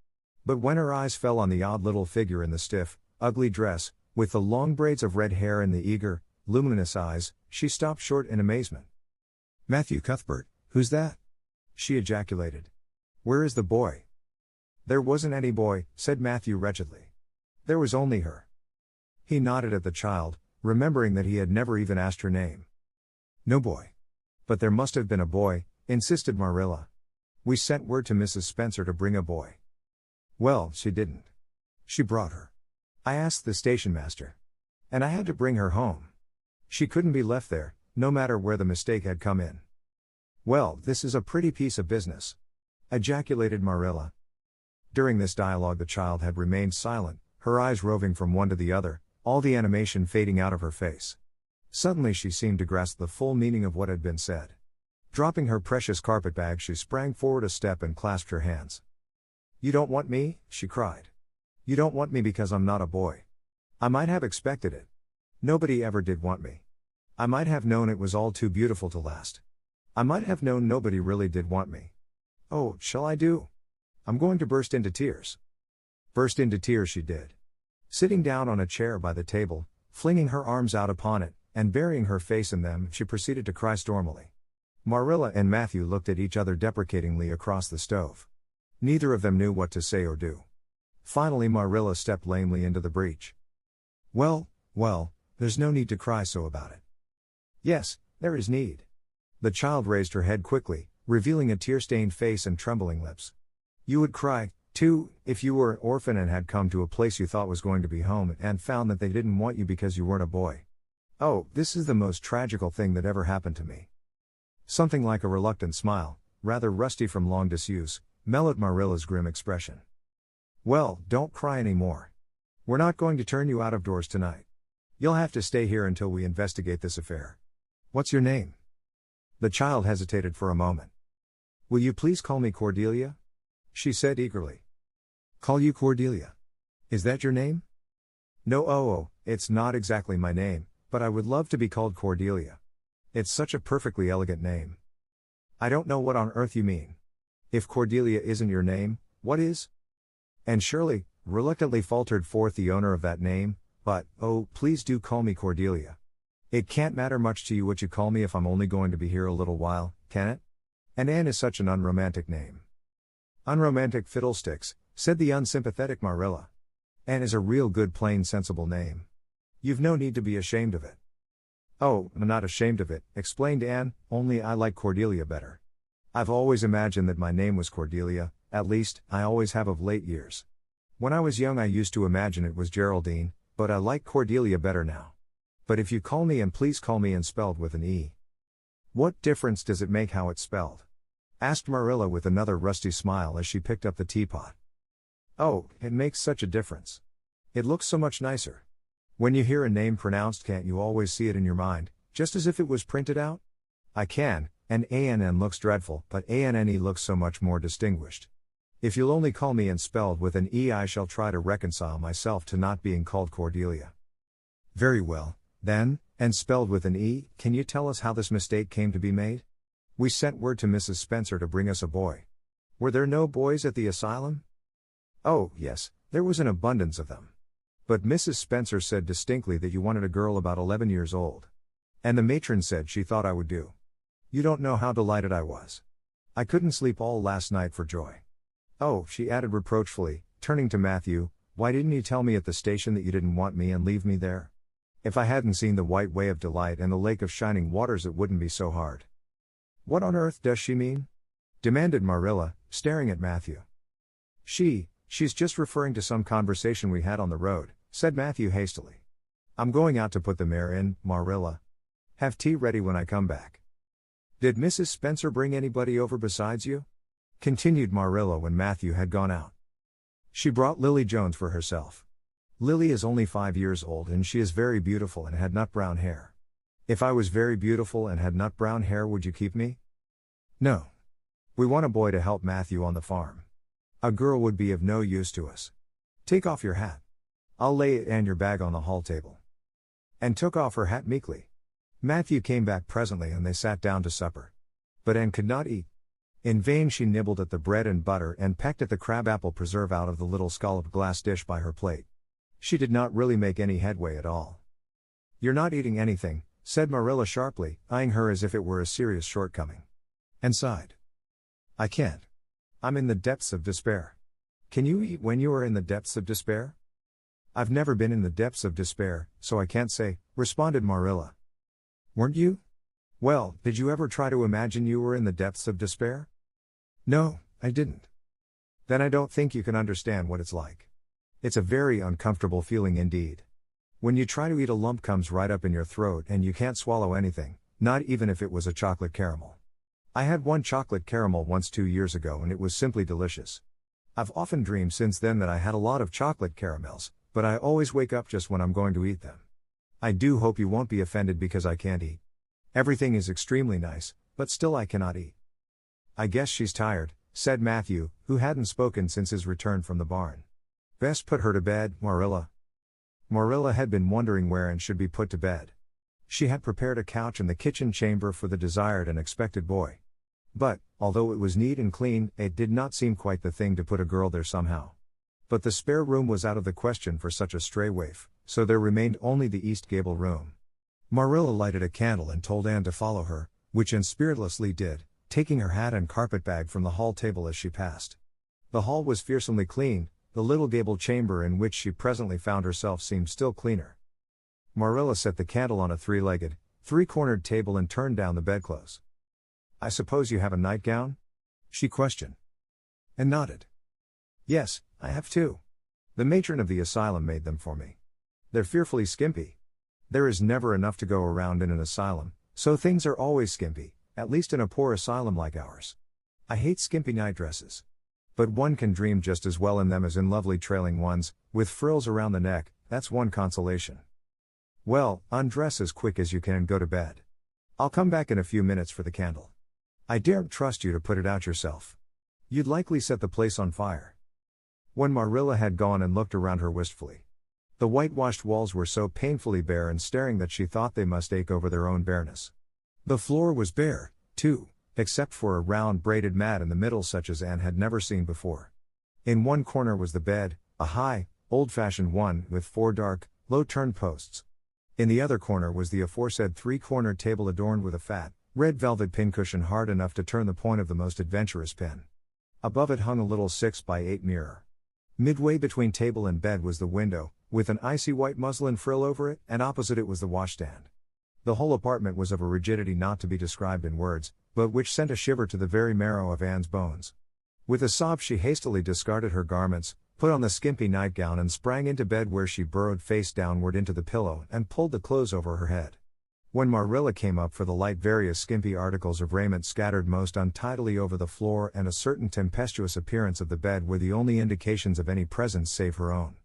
But when her eyes fell on the odd little figure in the stiff, ugly dress, with the long braids of red hair and the eager, luminous eyes, she stopped short in amazement. Matthew Cuthbert, who's that? She ejaculated. Where is the boy? There wasn't any boy, said Matthew wretchedly. There was only her. He nodded at the child, remembering that he had never even asked her name. No boy. But there must have been a boy, insisted Marilla. We sent word to Mrs. Spencer to bring a boy. Well, she didn't. She brought her. I asked the station master. And I had to bring her home. She couldn't be left there, no matter where the mistake had come in. Well, this is a pretty piece of business, ejaculated Marilla. During this dialogue the child had remained silent, her eyes roving from one to the other, all the animation fading out of her face. Suddenly she seemed to grasp the full meaning of what had been said. Dropping her precious carpetbag she sprang forward a step and clasped her hands. You don't want me? She cried. You don't want me because I'm not a boy. I might have expected it. Nobody ever did want me. I might have known it was all too beautiful to last. I might have known nobody really did want me. Oh, shall I do? I'm going to burst into tears. Burst into tears she did. Sitting down on a chair by the table, flinging her arms out upon it, and burying her face in them, she proceeded to cry stormily. Marilla and Matthew looked at each other deprecatingly across the stove. Neither of them knew what to say or do. Finally Marilla stepped lamely into the breach. Well, there's no need to cry so about it. Yes, there is need. The child raised her head quickly, revealing a tear-stained face and trembling lips. You would cry, too, if you were an orphan and had come to a place you thought was going to be home and found that they didn't want you because you weren't a boy. Oh, this is the most tragical thing that ever happened to me. Something like a reluctant smile, rather rusty from long disuse, mellowed Marilla's grim expression. Well, don't cry any more. We're not going to turn you out of doors tonight. You'll have to stay here until we investigate this affair. What's your name? The child hesitated for a moment. Will you please call me Cordelia? She said eagerly. Call you Cordelia? Is that your name? No, it's not exactly my name, but I would love to be called Cordelia. It's such a perfectly elegant name. I don't know what on earth you mean. If Cordelia isn't your name, what is? And Shirley reluctantly faltered forth the owner of that name, but, oh, please do call me Cordelia. It can't matter much to you what you call me if I'm only going to be here a little while, can it? And Anne is such an unromantic name. Unromantic fiddlesticks, said the unsympathetic Marilla. Anne is a real good plain sensible name. You've no need to be ashamed of it. Oh, I'm not ashamed of it, explained Anne, only I like Cordelia better. I've always imagined that my name was Cordelia, at least, I always have of late years. When I was young I used to imagine it was Geraldine, but I like Cordelia better now. But if you call me and please call me and spelled with an E. What difference does it make how it's spelled? Asked Marilla with another rusty smile as she picked up the teapot. Oh, it makes such a difference. It looks so much nicer. When you hear a name pronounced, can't you always see it in your mind, just as if it was printed out? I can, and ANN looks dreadful, but ANNE looks so much more distinguished. If you'll only call me and spelled with an E, I shall try to reconcile myself to not being called Cordelia. Very well, then, and spelled with an E, can you tell us how this mistake came to be made? We sent word to Mrs. Spencer to bring us a boy. Were there no boys at the asylum? Oh, yes, there was an abundance of them. But Mrs. Spencer said distinctly that you wanted a girl about 11 years old. And the matron said she thought I would do. You don't know how delighted I was. I couldn't sleep all last night for joy. Oh, she added reproachfully, turning to Matthew, why didn't you tell me at the station that you didn't want me and leave me there? If I hadn't seen the White Way of Delight and the Lake of Shining Waters it wouldn't be so hard. What on earth does she mean? Demanded Marilla, staring at Matthew. She's just referring to some conversation we had on the road, said Matthew hastily. I'm going out to put the mare in, Marilla. Have tea ready when I come back. Did Mrs. Spencer bring anybody over besides you? Continued Marilla when Matthew had gone out. She brought Lily Jones for herself. Lily is only 5 years old and she is very beautiful and had nut brown hair. If I was very beautiful and had nut brown hair, would you keep me? No. We want a boy to help Matthew on the farm. A girl would be of no use to us. Take off your hat. I'll lay it and your bag on the hall table. Anne took off her hat meekly. Matthew came back presently and they sat down to supper. But Anne could not eat. In vain she nibbled at the bread and butter and pecked at the crabapple preserve out of the little scalloped glass dish by her plate. She did not really make any headway at all. You're not eating anything, said Marilla sharply, eyeing her as if it were a serious shortcoming. And sighed. I can't. I'm in the depths of despair. Can you eat when you are in the depths of despair? I've never been in the depths of despair, so I can't say, responded Marilla. Weren't you? Well, did you ever try to imagine you were in the depths of despair? No, I didn't. Then I don't think you can understand what it's like. It's a very uncomfortable feeling indeed. When you try to eat, a lump comes right up in your throat and you can't swallow anything, not even if it was a chocolate caramel. I had one chocolate caramel once 2 years ago and it was simply delicious. I've often dreamed since then that I had a lot of chocolate caramels, but I always wake up just when I'm going to eat them. I do hope you won't be offended because I can't eat. Everything is extremely nice, but still I cannot eat. I guess she's tired, said Matthew, who hadn't spoken since his return from the barn. Best put her to bed, Marilla. Marilla had been wondering where Anne should be put to bed. She had prepared a couch in the kitchen chamber for the desired and expected boy. But, although it was neat and clean, it did not seem quite the thing to put a girl there somehow. But the spare room was out of the question for such a stray waif, so there remained only the east gable room. Marilla lighted a candle and told Anne to follow her, which Anne spiritlessly did, taking her hat and carpetbag from the hall table as she passed. The hall was fearsomely clean, the little gable chamber in which she presently found herself seemed still cleaner. Marilla set the candle on a three-legged, three-cornered table and turned down the bedclothes. I suppose you have a nightgown? She questioned. And nodded. Yes, I have two. The matron of the asylum made them for me. They're fearfully skimpy. There is never enough to go around in an asylum, so things are always skimpy, at least in a poor asylum like ours. I hate skimpy nightdresses. But one can dream just as well in them as in lovely trailing ones, with frills around the neck, that's one consolation. Well, undress as quick as you can and go to bed. I'll come back in a few minutes for the candle. I daren't trust you to put it out yourself. You'd likely set the place on fire. When Marilla had gone and looked around her wistfully. The whitewashed walls were so painfully bare and staring that she thought they must ache over their own bareness. The floor was bare, too, except for a round braided mat in the middle such as Anne had never seen before. In one corner was the bed, a high, old-fashioned one with 4 dark, low-turned posts. In the other corner was the aforesaid 3-cornered table adorned with a fat, red velvet pincushion hard enough to turn the point of the most adventurous pin. Above it hung a little 6x8 mirror. Midway between table and bed was the window, with an icy white muslin frill over it, and opposite it was the washstand. The whole apartment was of a rigidity not to be described in words, but which sent a shiver to the very marrow of Anne's bones. With a sob she hastily discarded her garments, put on the skimpy nightgown and sprang into bed, where she burrowed face downward into the pillow and pulled the clothes over her head. When Marilla came up for the light, various skimpy articles of raiment scattered most untidily over the floor and a certain tempestuous appearance of the bed were the only indications of any presence save her own.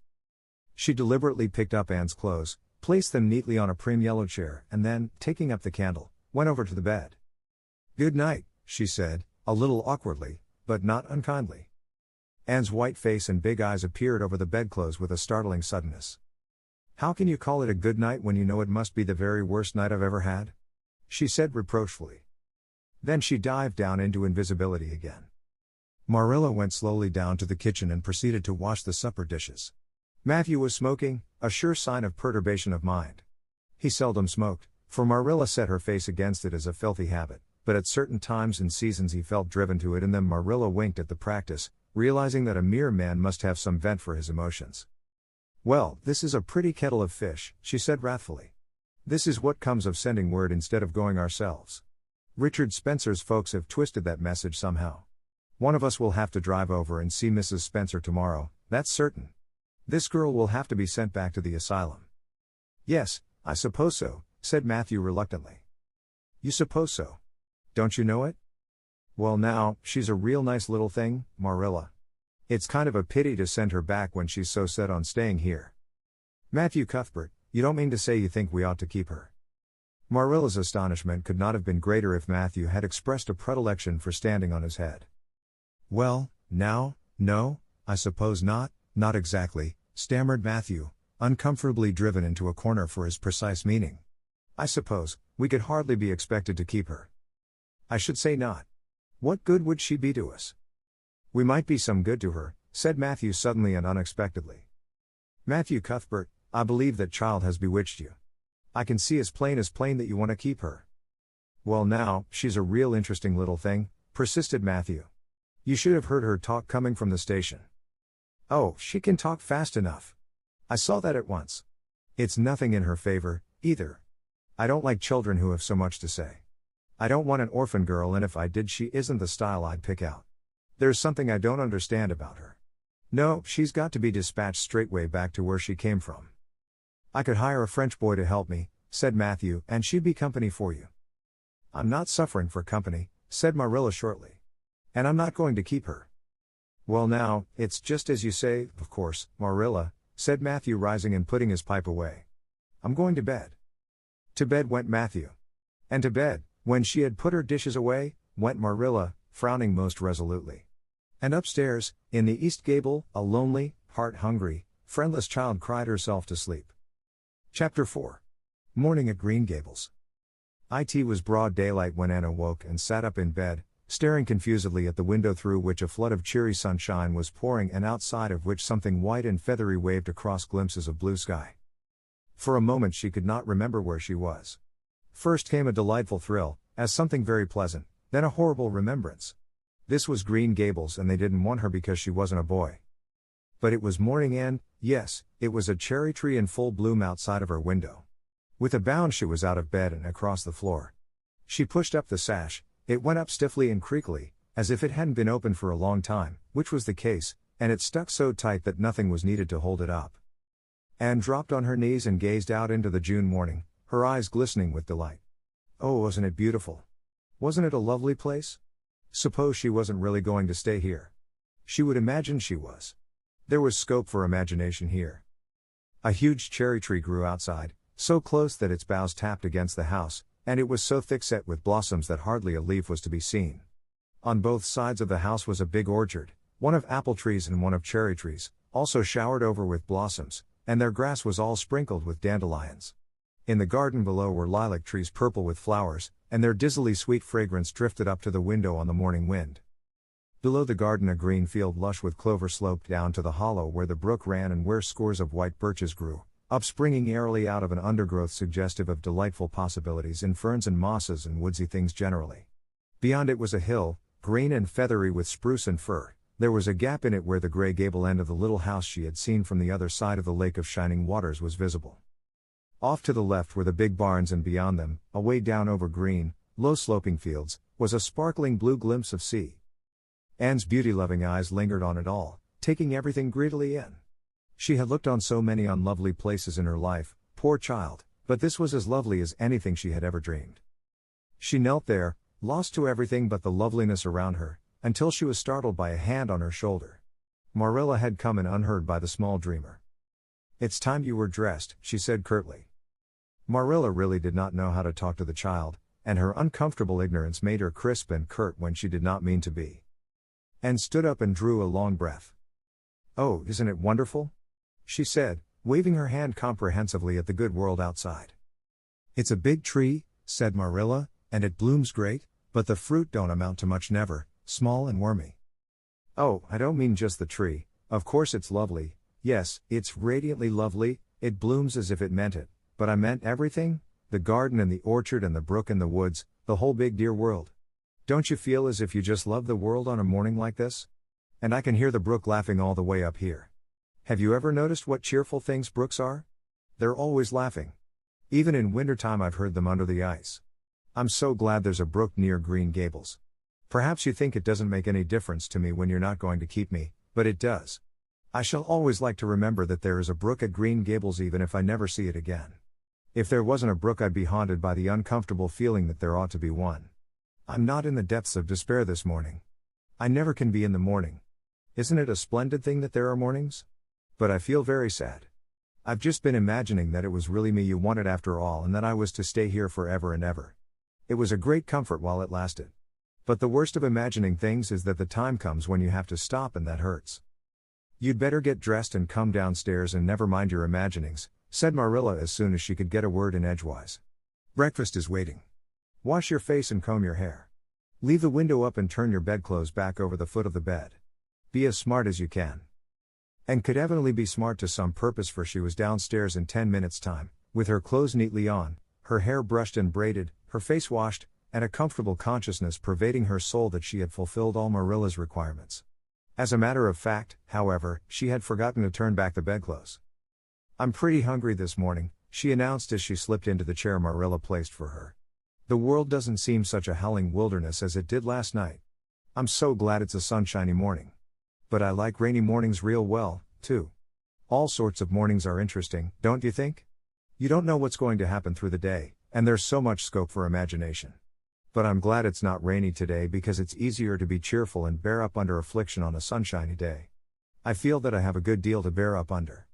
She deliberately picked up Anne's clothes, placed them neatly on a prim yellow chair, and then, taking up the candle, went over to the bed. "Good night," she said, a little awkwardly, but not unkindly. Anne's white face and big eyes appeared over the bedclothes with a startling suddenness. "How can you call it a good night when you know it must be the very worst night I've ever had?" she said reproachfully. Then she dived down into invisibility again. Marilla went slowly down to the kitchen and proceeded to wash the supper dishes. Matthew was smoking, a sure sign of perturbation of mind. He seldom smoked, for Marilla set her face against it as a filthy habit, but at certain times and seasons he felt driven to it, and then Marilla winked at the practice, realizing that a mere man must have some vent for his emotions. "Well, this is a pretty kettle of fish," she said wrathfully. "This is what comes of sending word instead of going ourselves. Richard Spencer's folks have twisted that message somehow. One of us will have to drive over and see Mrs. Spencer tomorrow, that's certain. This girl will have to be sent back to the asylum." "Yes, I suppose so," said Matthew reluctantly. "You suppose so? Don't you know it? Well now, she's a real nice little thing, Marilla. It's kind of a pity to send her back when she's so set on staying here." "Matthew Cuthbert, you don't mean to say you think we ought to keep her?" Marilla's astonishment could not have been greater if Matthew had expressed a predilection for standing on his head. "Well, now, no, I suppose not exactly," stammered Matthew, uncomfortably driven into a corner for his precise meaning. "I suppose, we could hardly be expected to keep her." "I should say not. What good would she be to us?" "We might be some good to her," said Matthew suddenly and unexpectedly. "Matthew Cuthbert, I believe that child has bewitched you. I can see as plain that you want to keep her." "Well now, she's a real interesting little thing," persisted Matthew. "You should have heard her talk coming from the station." "Oh, she can talk fast enough. I saw that at once. It's nothing in her favor, either. I don't like children who have so much to say. I don't want an orphan girl, and if I did, she isn't the style I'd pick out. There's something I don't understand about her. No, she's got to be dispatched straightway back to where she came from." "I could hire a French boy to help me," said Matthew, "and she'd be company for you." "I'm not suffering for company," said Marilla shortly. "And I'm not going to keep her." "Well now, it's just as you say, of course, Marilla," said Matthew, rising and putting his pipe away. "I'm going to bed." To bed went Matthew. And to bed, when she had put her dishes away, went Marilla, frowning most resolutely. And upstairs, in the east gable, a lonely, heart-hungry, friendless child cried herself to sleep. Chapter 4. Morning at Green Gables. It was broad daylight when Anne awoke and sat up in bed, staring confusedly at the window through which a flood of cheery sunshine was pouring and outside of which something white and feathery waved across glimpses of blue sky. For a moment she could not remember where she was. First came a delightful thrill, as something very pleasant, then a horrible remembrance. This was Green Gables, and they didn't want her because she wasn't a boy. But it was morning and, yes, it was a cherry tree in full bloom outside of her window. With a bound she was out of bed and across the floor. She pushed up the sash. It went up stiffly and creakily, as if it hadn't been opened for a long time, which was the case, and it stuck so tight that nothing was needed to hold it up. Anne dropped on her knees and gazed out into the June morning, her eyes glistening with delight. Oh, wasn't it beautiful? Wasn't it a lovely place? Suppose she wasn't really going to stay here. She would imagine she was. There was scope for imagination here. A huge cherry tree grew outside, so close that its boughs tapped against the house, and it was so thick-set with blossoms that hardly a leaf was to be seen. On both sides of the house was a big orchard, one of apple trees and one of cherry trees, also showered over with blossoms, and their grass was all sprinkled with dandelions. In the garden below were lilac trees purple with flowers, and their dizzily sweet fragrance drifted up to the window on the morning wind. Below the garden a green field lush with clover sloped down to the hollow where the brook ran and where scores of white birches grew, upspringing airily out of an undergrowth suggestive of delightful possibilities in ferns and mosses and woodsy things generally. Beyond it was a hill, green and feathery with spruce and fir. There was a gap in it where the gray gable end of the little house she had seen from the other side of the lake of shining waters was visible. Off to the left were the big barns, and beyond them, away down over green, low-sloping fields, was a sparkling blue glimpse of sea. Anne's beauty-loving eyes lingered on it all, taking everything greedily in. She had looked on so many unlovely places in her life, poor child, but this was as lovely as anything she had ever dreamed. She knelt there, lost to everything but the loveliness around her, until she was startled by a hand on her shoulder. Marilla had come in unheard by the small dreamer. "It's time you were dressed," she said curtly. Marilla really did not know how to talk to the child, and her uncomfortable ignorance made her crisp and curt when she did not mean to be. Anne stood up and drew a long breath. "Oh, isn't it wonderful?" she said, waving her hand comprehensively at the good world outside. "It's a big tree," said Marilla, "and it blooms great, but the fruit don't amount to much never, small and wormy." "Oh, I don't mean just the tree, of course it's lovely, yes, it's radiantly lovely, it blooms as if it meant it, but I meant everything, the garden and the orchard and the brook and the woods, the whole big dear world. Don't you feel as if you just love the world on a morning like this? And I can hear the brook laughing all the way up here. Have you ever noticed what cheerful things brooks are? They're always laughing. Even in wintertime I've heard them under the ice. I'm so glad there's a brook near Green Gables. Perhaps you think it doesn't make any difference to me when you're not going to keep me, but it does. I shall always like to remember that there is a brook at Green Gables even if I never see it again. If there wasn't a brook I'd be haunted by the uncomfortable feeling that there ought to be one. I'm not in the depths of despair this morning. I never can be in the morning. Isn't it a splendid thing that there are mornings? But I feel very sad. I've just been imagining that it was really me you wanted after all and that I was to stay here forever and ever. It was a great comfort while it lasted. But the worst of imagining things is that the time comes when you have to stop, and that hurts. You'd better get dressed and come downstairs and never mind your imaginings, said Marilla as soon as she could get a word in edgewise. Breakfast is waiting. Wash your face and comb your hair. Leave the window up and turn your bedclothes back over the foot of the bed. Be as smart as you can. And could evidently be smart to some purpose, for she was downstairs in 10 minutes' time, with her clothes neatly on, her hair brushed and braided, her face washed, and a comfortable consciousness pervading her soul that she had fulfilled all Marilla's requirements. As a matter of fact, however, she had forgotten to turn back the bedclothes. "I'm pretty hungry this morning," she announced as she slipped into the chair Marilla placed for her. "The world doesn't seem such a howling wilderness as it did last night. I'm so glad it's a sunshiny morning. But I like rainy mornings real well, too. All sorts of mornings are interesting, don't you think? You don't know what's going to happen through the day, and there's so much scope for imagination. But I'm glad it's not rainy today, because it's easier to be cheerful and bear up under affliction on a sunshiny day. I feel that I have a good deal to bear up under.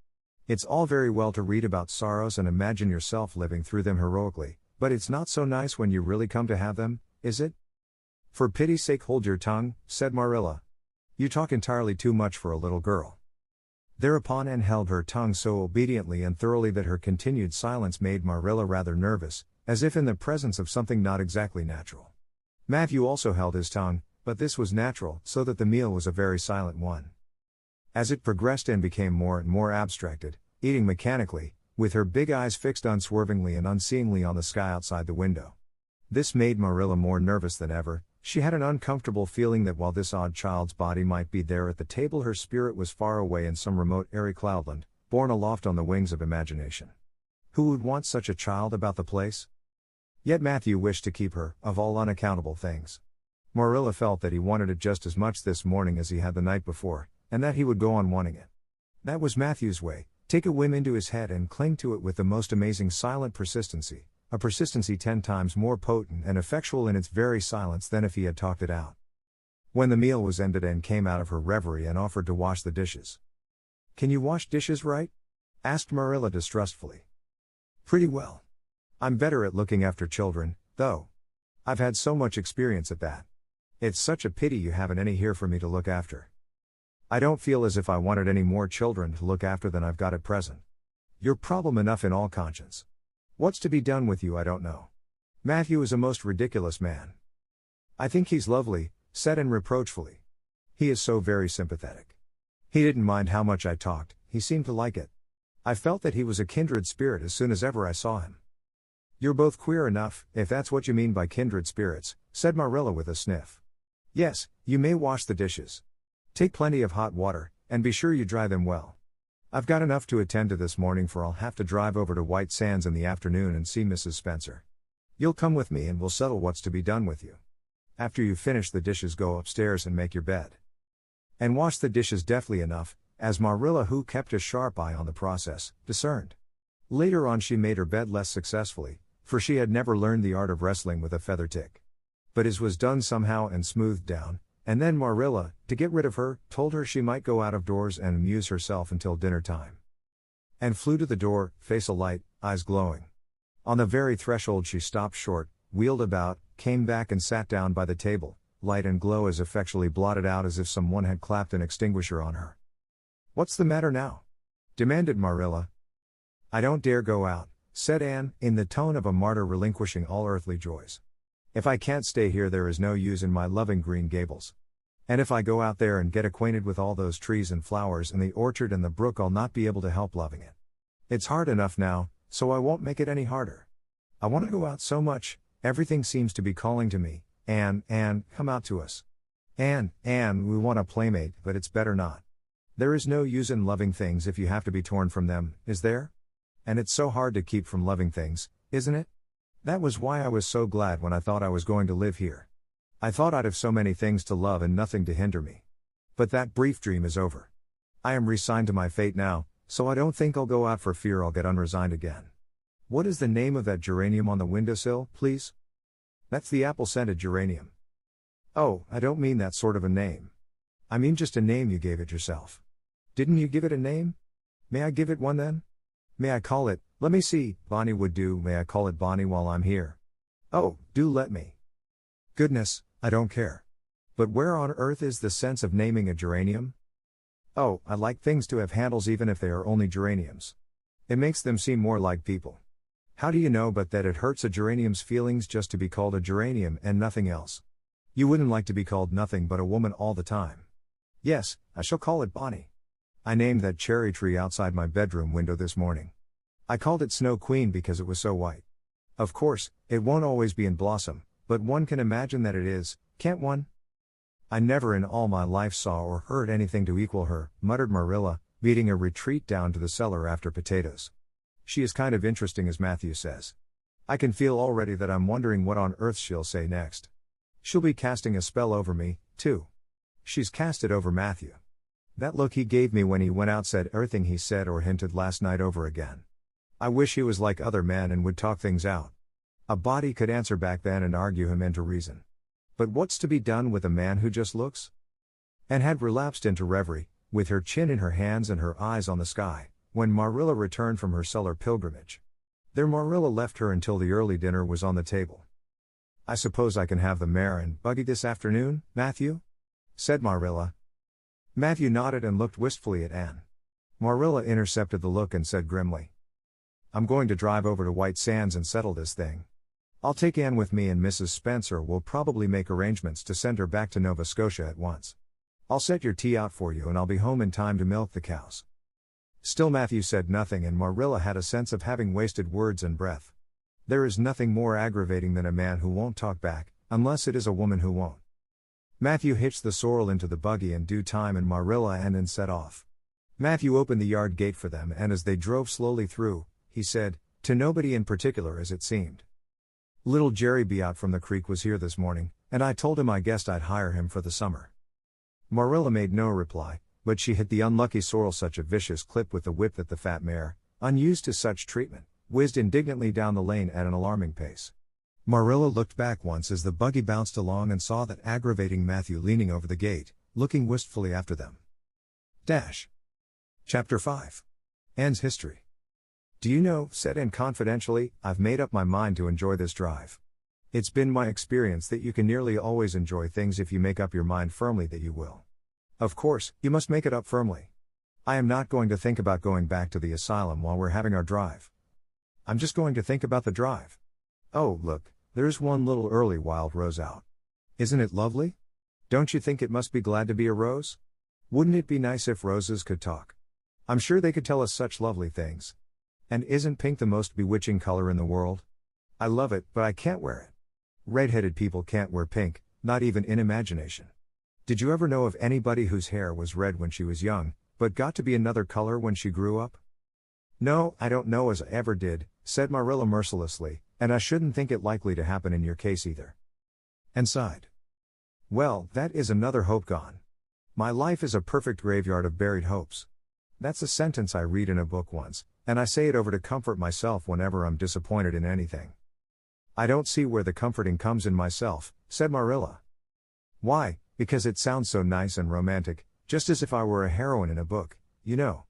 It's all very well to read about sorrows and imagine yourself living through them heroically, but it's not so nice when you really come to have them, is it?" "For pity's sake hold your tongue," said Marilla. "You talk entirely too much for a little girl." Thereupon Anne held her tongue so obediently and thoroughly that her continued silence made Marilla rather nervous, as if in the presence of something not exactly natural. Matthew also held his tongue, but this was natural, so that the meal was a very silent one. As it progressed, Anne became more and more abstracted, eating mechanically, with her big eyes fixed unswervingly and unseeingly on the sky outside the window. This made Marilla more nervous than ever. She had an uncomfortable feeling that while this odd child's body might be there at the table, her spirit was far away in some remote airy cloudland, borne aloft on the wings of imagination. Who would want such a child about the place? Yet Matthew wished to keep her, of all unaccountable things. Marilla felt that he wanted it just as much this morning as he had the night before, and that he would go on wanting it. That was Matthew's way, take a whim into his head and cling to it with the most amazing silent persistency, a persistency 10 times more potent and effectual in its very silence than if he had talked it out. When the meal was ended, Anne came out of her reverie and offered to wash the dishes. "Can you wash dishes right?" asked Marilla distrustfully. "Pretty well. I'm better at looking after children, though. I've had so much experience at that. It's such a pity you haven't any here for me to look after. I don't feel as if I wanted any more children to look after than I've got at present. You're problem enough in all conscience. What's to be done with you I don't know. Matthew is a most ridiculous man. I think he's lovely, said Anne reproachfully. He is so very sympathetic. He didn't mind how much I talked, he seemed to like it. I felt that he was a kindred spirit as soon as ever I saw him. You're both queer enough, if that's what you mean by kindred spirits, said Marilla with a sniff. Yes, you may wash the dishes. Take plenty of hot water, and be sure you dry them well. I've got enough to attend to this morning, for I'll have to drive over to White Sands in the afternoon and see Mrs. Spencer. You'll come with me and we'll settle what's to be done with you. After you finish the dishes, go upstairs and make your bed. And wash the dishes deftly enough, as Marilla, who kept a sharp eye on the process, discerned. Later on she made her bed less successfully, for she had never learned the art of wrestling with a feather tick. But his was done somehow and smoothed down, and then Marilla, to get rid of her, told her she might go out of doors and amuse herself until dinner time. And flew to the door, face alight, eyes glowing. On the very threshold she stopped short, wheeled about, came back and sat down by the table, light and glow as effectually blotted out as if someone had clapped an extinguisher on her. What's the matter now? Demanded Marilla. I don't dare go out, said Anne, in the tone of a martyr relinquishing all earthly joys. If I can't stay here, there is no use in my loving Green Gables. And if I go out there and get acquainted with all those trees and flowers and the orchard and the brook, I'll not be able to help loving it. It's hard enough now, so I won't make it any harder. I want to go out so much, everything seems to be calling to me. Anne, come out to us. Anne, we want a playmate, but it's better not. There is no use in loving things if you have to be torn from them, is there? And it's so hard to keep from loving things, isn't it? That was why I was so glad when I thought I was going to live here. I thought I'd have so many things to love and nothing to hinder me. But that brief dream is over. I am resigned to my fate now, so I don't think I'll go out for fear I'll get unresigned again. What is the name of that geranium on the windowsill, please? That's the apple-scented geranium. Oh, I don't mean that sort of a name. I mean just a name you gave it yourself. Didn't you give it a name? May I give it one then? May I call it, let me see, Bonnie would do. May I call it Bonnie while I'm here? Oh, do let me. Goodness, I don't care. But where on earth is the sense of naming a geranium? Oh, I like things to have handles even if they are only geraniums. It makes them seem more like people. How do you know but that it hurts a geranium's feelings just to be called a geranium and nothing else? You wouldn't like to be called nothing but a woman all the time. Yes, I shall call it Bonnie. I named that cherry tree outside my bedroom window this morning. I called it Snow Queen because it was so white. Of course, it won't always be in blossom, but one can imagine that it is, can't one? I never in all my life saw or heard anything to equal her, muttered Marilla, beating a retreat down to the cellar after potatoes. She is kind of interesting, as Matthew says. I can feel already that I'm wondering what on earth she'll say next. She'll be casting a spell over me, too. She's cast it over Matthew. That look he gave me when he went out said everything he said or hinted last night over again. I wish he was like other men and would talk things out. A body could answer back then and argue him into reason. But what's to be done with a man who just looks? And had relapsed into reverie, with her chin in her hands and her eyes on the sky, when Marilla returned from her cellar pilgrimage. There Marilla left her until the early dinner was on the table. I suppose I can have the mare and buggy this afternoon, Matthew? Said Marilla. Matthew nodded and looked wistfully at Anne. Marilla intercepted the look and said grimly, I'm going to drive over to White Sands and settle this thing. I'll take Anne with me and Mrs. Spencer will probably make arrangements to send her back to Nova Scotia at once. I'll set your tea out for you and I'll be home in time to milk the cows. Still Matthew said nothing and Marilla had a sense of having wasted words and breath. There is nothing more aggravating than a man who won't talk back, unless it is a woman who won't. Matthew hitched the sorrel into the buggy in due time and Marilla and Anne set off. Matthew opened the yard gate for them and as they drove slowly through, he said, to nobody in particular as it seemed. Little Jerry be out from the creek was here this morning, and I told him I guessed I'd hire him for the summer. Marilla made no reply, but she hit the unlucky sorrel such a vicious clip with the whip that the fat mare, unused to such treatment, whizzed indignantly down the lane at an alarming pace. Marilla looked back once as the buggy bounced along and saw that aggravating Matthew leaning over the gate, looking wistfully after them. Chapter 5. Anne's history. Do you know, said Anne confidentially, I've made up my mind to enjoy this drive. It's been my experience that you can nearly always enjoy things if you make up your mind firmly that you will. Of course, you must make it up firmly. I am not going to think about going back to the asylum while we're having our drive. I'm just going to think about the drive. Oh, look, there's one little early wild rose out. Isn't it lovely? Don't you think it must be glad to be a rose? Wouldn't it be nice if roses could talk? I'm sure they could tell us such lovely things. And isn't pink the most bewitching color in the world? I love it, but I can't wear it. Red-headed people can't wear pink, not even in imagination. Did you ever know of anybody whose hair was red when she was young, but got to be another color when she grew up? No, I don't know as I ever did, said Marilla mercilessly, and I shouldn't think it likely to happen in your case either. And sighed. Well, that is another hope gone. My life is a perfect graveyard of buried hopes. That's a sentence I read in a book once, and I say it over to comfort myself whenever I'm disappointed in anything. I don't see where the comforting comes in myself, said Marilla. Why? Because it sounds so nice and romantic, just as if I were a heroine in a book, you know.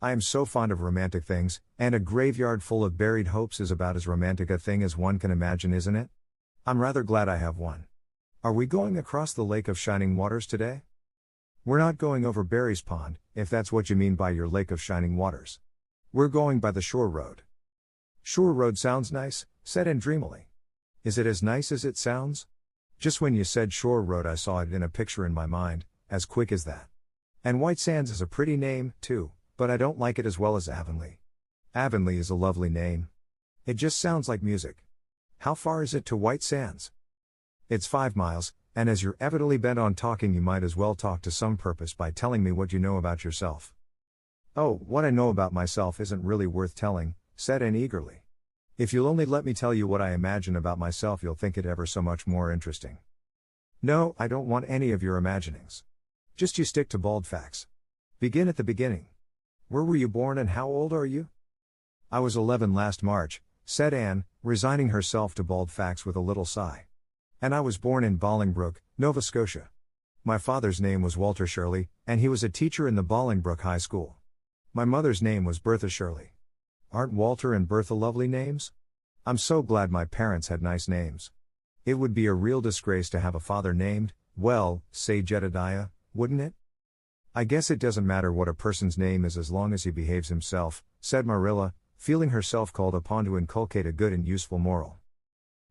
I am so fond of romantic things, and a graveyard full of buried hopes is about as romantic a thing as one can imagine, isn't it? I'm rather glad I have one. Are we going across the Lake of Shining Waters today? We're not going over Barry's Pond, if that's what you mean by your Lake of Shining Waters. We're going by the Shore Road. Shore Road sounds nice, said Anne dreamily. Is it as nice as it sounds? Just when you said Shore Road I saw it in a picture in my mind, as quick as that. And White Sands is a pretty name, too, but I don't like it as well as Avonlea. Avonlea is a lovely name. It just sounds like music. How far is it to White Sands? It's 5 miles, and as you're evidently bent on talking you might as well talk to some purpose by telling me what you know about yourself. Oh, what I know about myself isn't really worth telling, said Anne eagerly. If you'll only let me tell you what I imagine about myself you'll think it ever so much more interesting. No, I don't want any of your imaginings. Just you stick to bald facts. Begin at the beginning. Where were you born and how old are you? I was 11 last March, said Anne, resigning herself to bald facts with a little sigh. And I was born in Bolingbroke, Nova Scotia. My father's name was Walter Shirley, and he was a teacher in the Bolingbroke High School. My mother's name was Bertha Shirley. Aren't Walter and Bertha lovely names? I'm so glad my parents had nice names. It would be a real disgrace to have a father named, well, say Jedediah, wouldn't it? I guess it doesn't matter what a person's name is as long as he behaves himself, said Marilla, feeling herself called upon to inculcate a good and useful moral.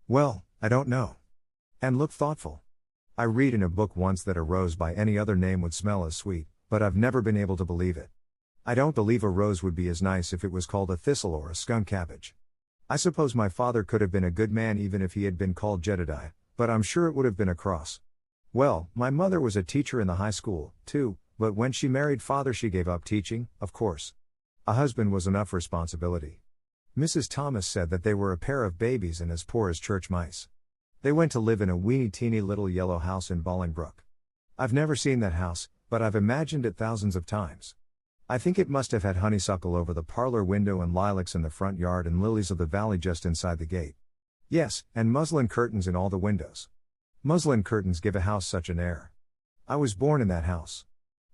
Well, I don't know. And look thoughtful. I read in a book once that a rose by any other name would smell as sweet, but I've never been able to believe it. I don't believe a rose would be as nice if it was called a thistle or a skunk cabbage. I suppose my father could have been a good man even if he had been called Jedediah, but I'm sure it would have been a cross. Well, my mother was a teacher in the high school, too, but when she married father she gave up teaching, of course. A husband was enough responsibility. Mrs. Thomas said that they were a pair of babies and as poor as church mice. They went to live in a weeny-teeny little yellow house in Bolingbroke. I've never seen that house, but I've imagined it thousands of times. I think it must have had honeysuckle over the parlor window and lilacs in the front yard and lilies of the valley just inside the gate. Yes, and muslin curtains in all the windows. Muslin curtains give a house such an air. I was born in that house.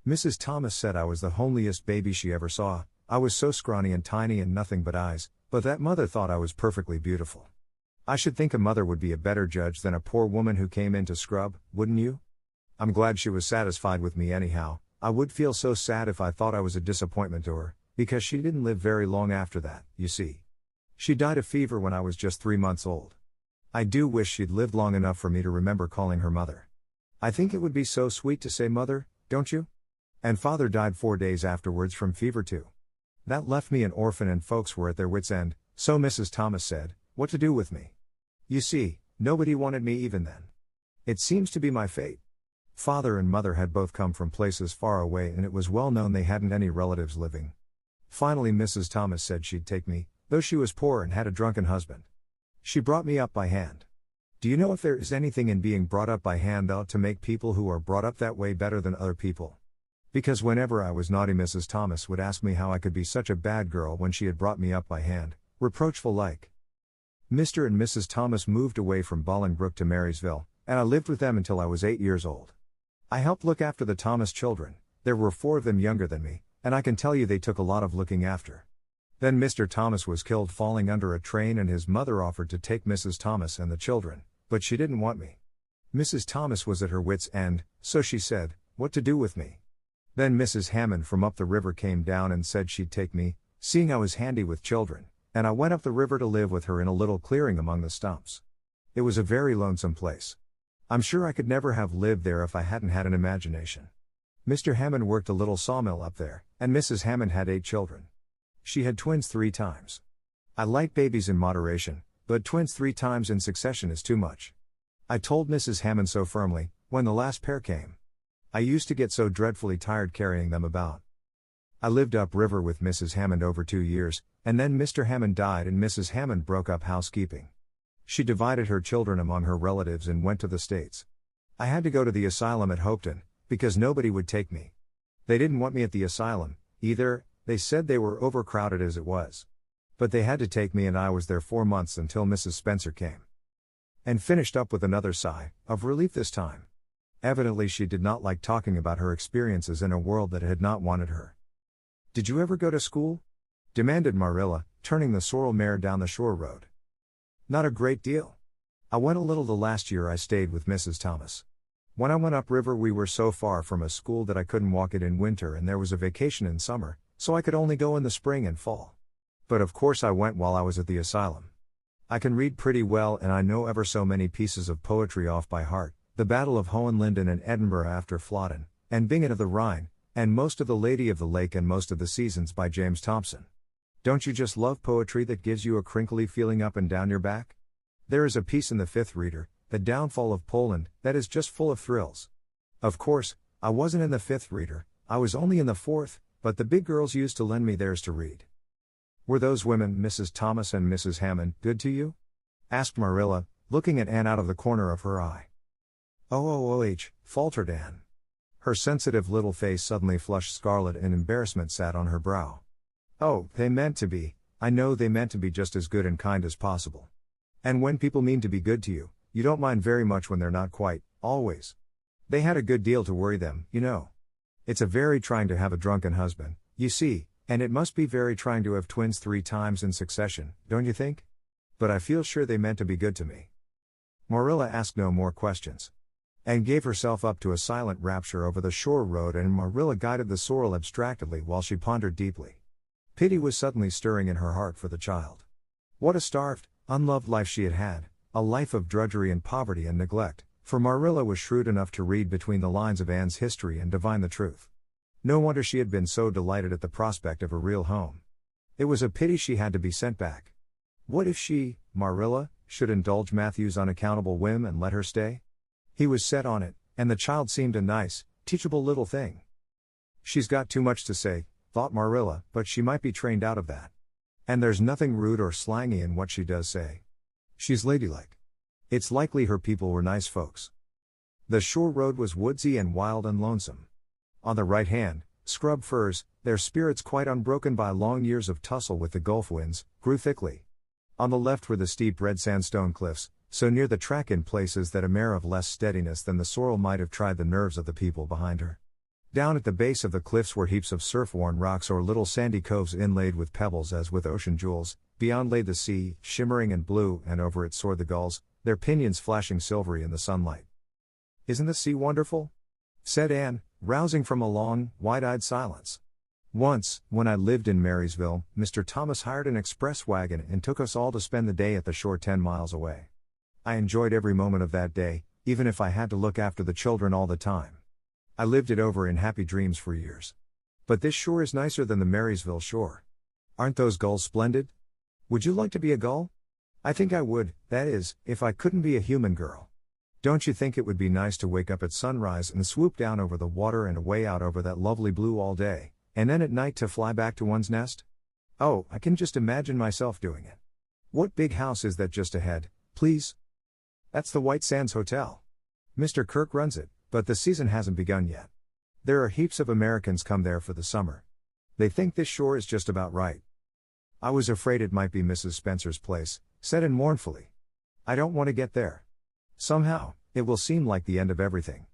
Mrs. Thomas said I was the homeliest baby she ever saw. I was so scrawny and tiny and nothing but eyes, but that mother thought I was perfectly beautiful. I should think a mother would be a better judge than a poor woman who came in to scrub, wouldn't you? I'm glad she was satisfied with me anyhow. I would feel so sad if I thought I was a disappointment to her, because she didn't live very long after that, you see. She died of fever when I was just 3 months old. I do wish she'd lived long enough for me to remember calling her mother. I think it would be so sweet to say mother, don't you? And father died 4 days afterwards from fever too. That left me an orphan and folks were at their wits' end, so Mrs. Thomas said, what to do with me. You see, nobody wanted me even then. It seems to be my fate. Father and mother had both come from places far away and it was well known they hadn't any relatives living. Finally Mrs. Thomas said she'd take me, though she was poor and had a drunken husband. She brought me up by hand. Do you know if there is anything in being brought up by hand that ought to make people who are brought up that way better than other people? Because whenever I was naughty Mrs. Thomas would ask me how I could be such a bad girl when she had brought me up by hand, reproachful like. Mr. and Mrs. Thomas moved away from Bolingbroke to Marysville, and I lived with them until I was 8 years old. I helped look after the Thomas children. There were 4 of them younger than me, and I can tell you they took a lot of looking after. Then Mr. Thomas was killed falling under a train and his mother offered to take Mrs. Thomas and the children, But she didn't want me. Mrs. Thomas was at her wit's end, so she said, what to do with me. Then Mrs. Hammond from up the river came down and said she'd take me, seeing I was handy with children, and I went up the river to live with her in a little clearing among the stumps. It was a very lonesome place. I'm sure I could never have lived there if I hadn't had an imagination. Mr. Hammond worked a little sawmill up there, and Mrs. Hammond had 8 children. She had twins 3 times. I like babies in moderation, but twins 3 times in succession is too much. I told Mrs. Hammond so firmly, when the last pair came. I used to get so dreadfully tired carrying them about. I lived up river with Mrs. Hammond over 2 years, and then Mr. Hammond died and Mrs. Hammond broke up housekeeping. She divided her children among her relatives and went to the States. I had to go to the asylum at Hopeton, because nobody would take me. They didn't want me at the asylum, either, they said they were overcrowded as it was. But they had to take me and I was there 4 months until Mrs. Spencer came. And finished up with another sigh, of relief this time. Evidently she did not like talking about her experiences in a world that had not wanted her. Did you ever go to school? Demanded Marilla, turning the sorrel mare down the shore road. Not a great deal. I went a little the last year I stayed with Mrs. Thomas. When I went upriver we were so far from a school that I couldn't walk it in winter and there was a vacation in summer, so I could only go in the spring and fall. But of course I went while I was at the asylum. I can read pretty well and I know ever so many pieces of poetry off by heart, The Battle of Hohenlinden and Edinburgh after Flodden, and Bingen of the Rhine, and most of The Lady of the Lake and most of The Seasons by James Thomson. Don't you just love poetry that gives you a crinkly feeling up and down your back? There is a piece in the 5th Reader, The Downfall of Poland, that is just full of thrills. Of course, I wasn't in the 5th Reader, I was only in the 4th, but the big girls used to lend me theirs to read. Were those women, Mrs. Thomas and Mrs. Hammond, good to you? Asked Marilla, looking at Anne out of the corner of her eye. Oh, faltered Anne. Her sensitive little face suddenly flushed scarlet and embarrassment sat on her brow. Oh, they meant to be, I know they meant to be just as good and kind as possible. And when people mean to be good to you, you don't mind very much when they're not quite, always. They had a good deal to worry them, you know. It's a very trying to have a drunken husband, you see, and it must be very trying to have twins 3 times in succession, don't you think? But I feel sure they meant to be good to me. Marilla asked no more questions. Anne gave herself up to a silent rapture over the shore road and Marilla guided the sorrel abstractedly while she pondered deeply. Pity was suddenly stirring in her heart for the child. What a starved, unloved life she had had, a life of drudgery and poverty and neglect, for Marilla was shrewd enough to read between the lines of Anne's history and divine the truth. No wonder she had been so delighted at the prospect of a real home. It was a pity she had to be sent back. What if she, Marilla, should indulge Matthew's unaccountable whim and let her stay? He was set on it, and the child seemed a nice, teachable little thing. She's got too much to say, thought Marilla, but she might be trained out of that. And there's nothing rude or slangy in what she does say. She's ladylike. It's likely her people were nice folks. The shore road was woodsy and wild and lonesome. On the right hand, scrub firs, their spirits quite unbroken by long years of tussle with the gulf winds, grew thickly. On the left were the steep red sandstone cliffs, so near the track in places that a mare of less steadiness than the sorrel might have tried the nerves of the people behind her. Down at the base of the cliffs were heaps of surf-worn rocks or little sandy coves inlaid with pebbles as with ocean jewels, beyond lay the sea, shimmering and blue, and over it soared the gulls, their pinions flashing silvery in the sunlight. Isn't the sea wonderful? Said Anne, rousing from a long, wide-eyed silence. Once, when I lived in Marysville, Mr. Thomas hired an express wagon and took us all to spend the day at the shore 10 miles away. I enjoyed every moment of that day, even if I had to look after the children all the time. I lived it over in happy dreams for years. But this shore is nicer than the Marysville shore. Aren't those gulls splendid? Would you like to be a gull? I think I would, that is, if I couldn't be a human girl. Don't you think it would be nice to wake up at sunrise and swoop down over the water and away out over that lovely blue all day, and then at night to fly back to one's nest? Oh, I can just imagine myself doing it. What big house is that just ahead, please? That's the White Sands Hotel. Mr. Kirk runs it, but the season hasn't begun yet. There are heaps of Americans come there for the summer. They think this shore is just about right. I was afraid it might be Mrs. Spencer's place, said Anne mournfully. I don't want to get there. Somehow, it will seem like the end of everything.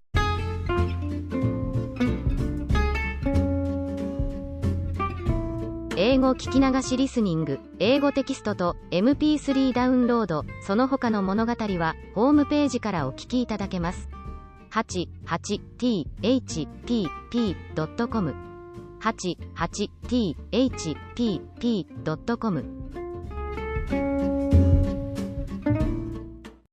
英語聞き流しリスニング、英語テキストと MP3 ダウンロード、その他の物語はホームページからお聞きいただけます。88thpp.com 88thpp.com